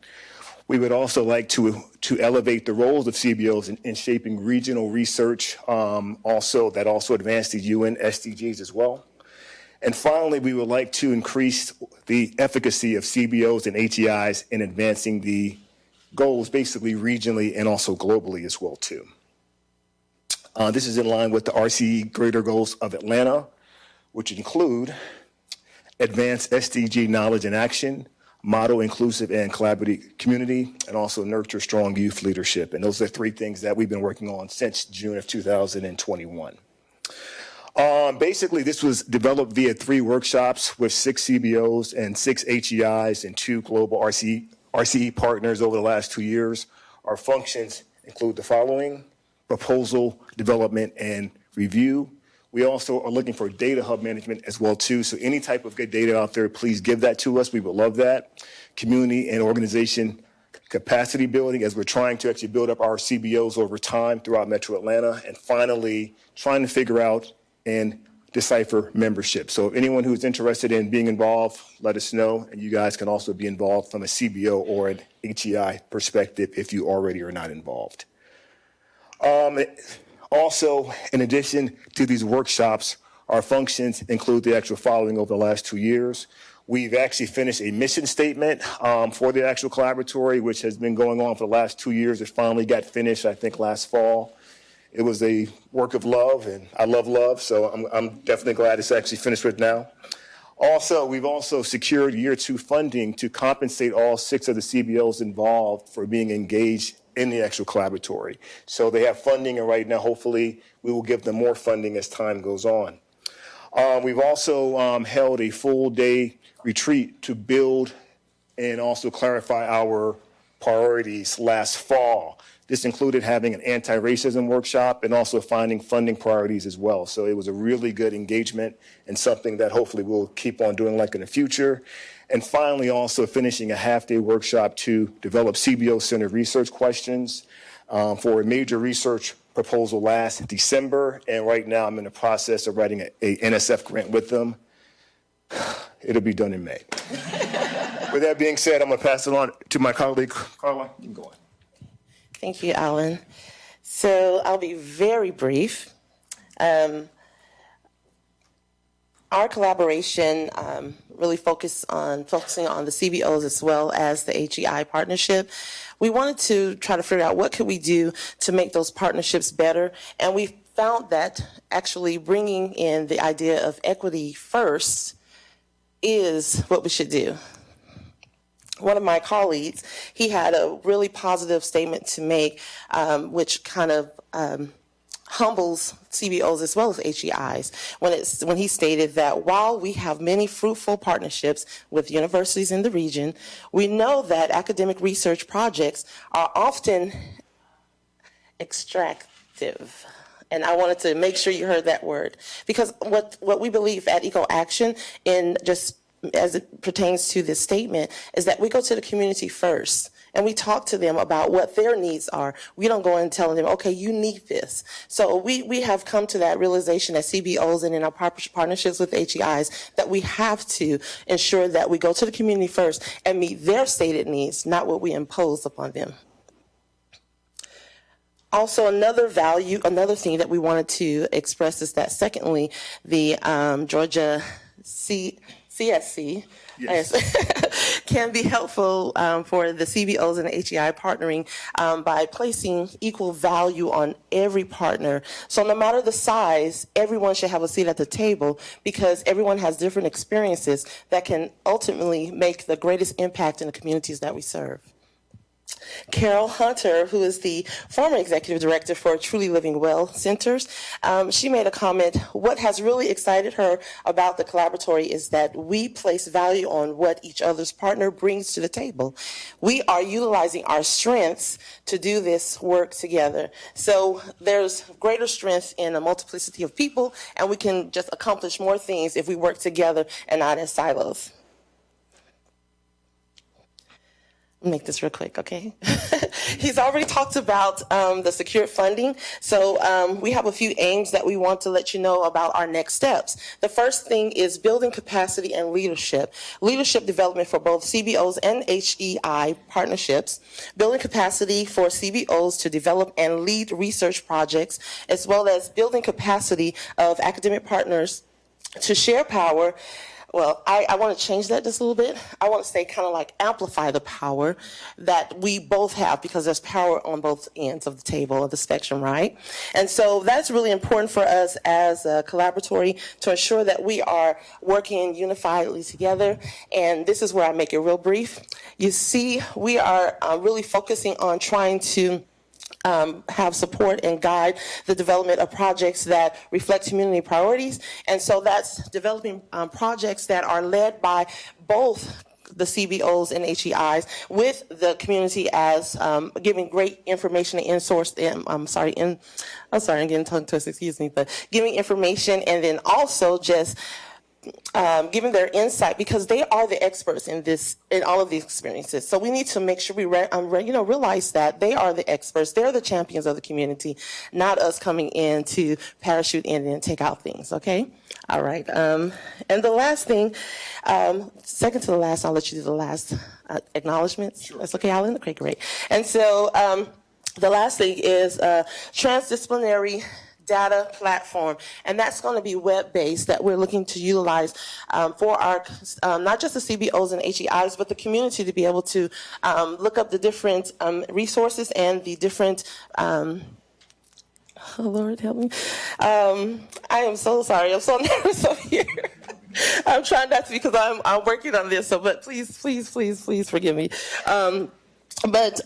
We would also like to elevate the roles of CBOs in shaping regional research, that also advance the UN SDGs as well. And finally, we would like to increase the efficacy of CBOs and HEIs in advancing the goals, basically regionally and also globally as well too. This is in line with the RCE Greater Goals of Atlanta, which include advance SDG knowledge and action, model inclusive and collaborative community, and also nurture strong youth leadership. And those are 3 things that we've been working on since June of 2021. Basically, this was developed via 3 workshops with 6 CBOs and 6 HEIs and 2 global RCE partners over the last 2 years. Our functions include the following: proposal, development, and review. We also are looking for data hub management as well too. So any type of good data out there, please give that to us. We would love that. Community and organization capacity building, as we're trying to actually build up our CBOs over time throughout Metro Atlanta. And finally, trying to figure out and decipher membership. So if anyone who's interested in being involved, let us know. And you guys can also be involved from a CBO or an HEI perspective if you already are not involved. Also, in addition to these workshops, our functions include the actual following over the last 2 years. We've actually finished a mission statement for the actual collaboratory, which has been going on for the last 2 years. It finally got finished, I think, last fall. It was a work of love, and I love love, so I'm definitely glad it's actually finished with now. Also, we've also secured year 2 funding to compensate all 6 of the CBOs involved for being engaged in the actual collaboratory. So they have funding, and right now, hopefully, we will give them more funding as time goes on. We've also held a full-day retreat to build and also clarify our priorities last fall. This included having an anti-racism workshop and also finding funding priorities as well. So it was a really good engagement and something that hopefully we'll keep on doing like in the future. And finally, also finishing a half-day workshop to develop CBO-centered research questions for a major research proposal last December. And right now, I'm in the process of writing a NSF grant with them. It'll be done in May. With that being said, I'm going to pass it on to my colleague, Carla. You can go on. Thank you, Alan. So I'll be very brief. Our collaboration really focusing on the CBOs as well as the HEI partnership. We wanted to try to figure out what could we do to make those partnerships better, and we found that actually bringing in the idea of equity first is what we should do. One of my colleagues, he had a really positive statement to make, which kind of humbles CBOs as well as HEIs when he stated that while we have many fruitful partnerships with universities in the region, we know that academic research projects are often extractive. And I wanted to make sure you heard that word, because what we believe at Eco Action, in just as it pertains to this statement, is that we go to the community first and we talk to them about what their needs are. We don't go and tell them, okay, you need this. So we have come to that realization as CBOs and in our partnerships with HEIs that we have to ensure that we go to the community first and meet their stated needs, not what we impose upon them. Also, another thing that we wanted to express is that, secondly, the Georgia CSC can be helpful for the CBOs and the HEI partnering by placing equal value on every partner. So no matter the size, everyone should have a seat at the table, because everyone has different experiences that can ultimately make the greatest impact in the communities that we serve. Carol Hunter, who is the former executive director for Truly Living Well Centers, she made a comment. What has really excited her about the collaboratory is that we place value on what each other's partner brings to the table. We are utilizing our strengths to do this work together. So there's greater strength in a multiplicity of people, and we can just accomplish more things if we work together and not as silos. Make this real quick, okay? He's already talked about the secured funding. So we have a few aims that we want to let you know about our next steps. The first thing is building capacity and leadership. Leadership development for both CBOs and HEI partnerships. Building capacity for CBOs to develop and lead research projects, as well as building capacity of academic partners to share power well, I want to change that just a little bit. I want to say kind of like amplify the power that we both have, because there's power on both ends of the table, of the spectrum, right? And so that's really important for us as a collaboratory to ensure that we are working unifiedly together. And this is where I make it real brief. You see, we are really focusing on trying to have support and guide the development of projects that reflect community priorities. And so that's developing projects that are led by both the CBOs and HEIs with the community as giving great information and I'm getting tongue twisted, excuse me, but giving information and then also just giving their insight, because they are the experts in all of these experiences. So we need to make sure we realize that they are the experts. They're the champions of the community, not us coming in to parachute in and take out things. Okay. All right. And the last thing, second to the last, I'll let you do the last acknowledgments. Sure. That's okay, Alan. Okay, great. And so the last thing is transdisciplinary data platform, and that's going to be web-based, that we're looking to utilize for our not just the CBOs and HEIs, but the community to be able to look up the different resources and the different oh Lord help me, I am so sorry, I'm so nervous up here. I'm trying not to, because I'm working on this, so but please forgive me. But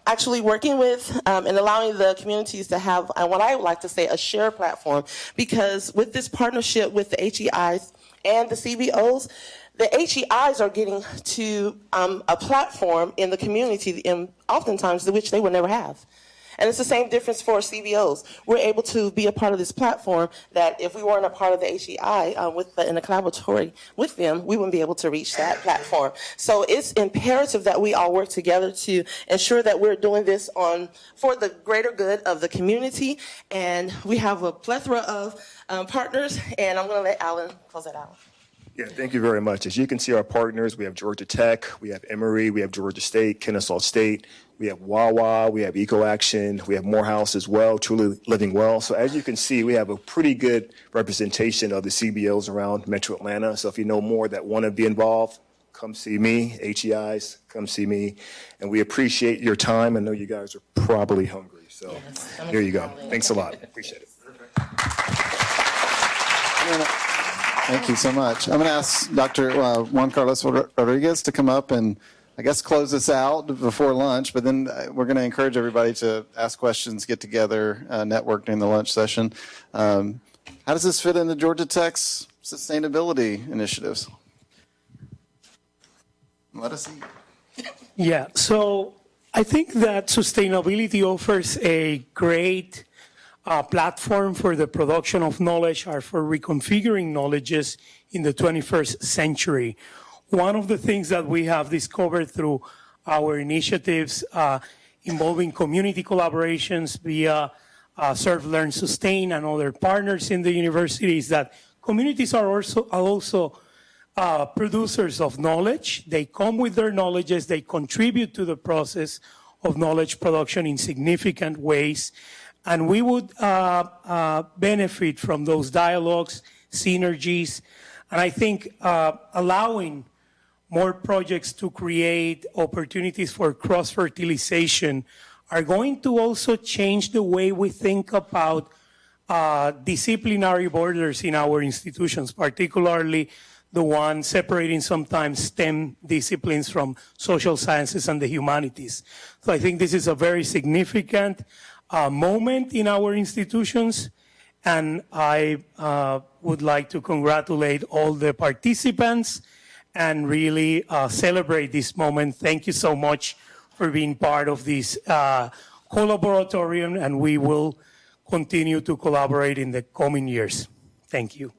actually working with and allowing the communities to have what I would like to say a shared platform, because with this partnership with the HEIs and the CBOs, the HEIs are getting to a platform in the community, and oftentimes which they would never have. And it's the same difference for CBOs. We're able to be a part of this platform that if we weren't a part of the HEI in a collaboratory with them, we wouldn't be able to reach that platform. So it's imperative that we all work together to ensure that we're doing this for the greater good of the community. And we have a plethora of partners, and I'm going to let Alan close that out. Yeah, thank you very much. As you can see, our partners, we have Georgia Tech, we have Emory, we have Georgia State, Kennesaw State, we have Wawa, we have EcoAction, we have Morehouse as well, Truly Living Well. So as you can see, we have a pretty good representation of the CBOs around Metro Atlanta. So if you know more that want to be involved, come see me. HEIs, come see me. And we appreciate your time. I know you guys are probably hungry. So here you go. Thanks a lot. Appreciate it. Thank you so much. I'm going to ask Dr. Juan Carlos Rodriguez to come up and, I guess, close us out before lunch, but then we're going to encourage everybody to ask questions, get together, network during the lunch session. How does this fit into Georgia Tech's sustainability initiatives? Let us see. Yeah, so I think that sustainability offers a great platform for the production of knowledge or for reconfiguring knowledges in the 21st century. One of the things that we have discovered through our initiatives involving community collaborations via Serve, Learn, Sustain and other partners in the university is that communities are also producers of knowledge. They come with their knowledges, they contribute to the process of knowledge production in significant ways. And we would benefit from those dialogues, synergies, and I think allowing more projects to create opportunities for cross-fertilization are going to also change the way we think about disciplinary borders in our institutions, particularly the one separating sometimes STEM disciplines from social sciences and the humanities. So I think this is a very significant moment in our institutions, and I would like to congratulate all the participants and really celebrate this moment. Thank you so much for being part of this collaboratorium, and we will continue to collaborate in the coming years. Thank you.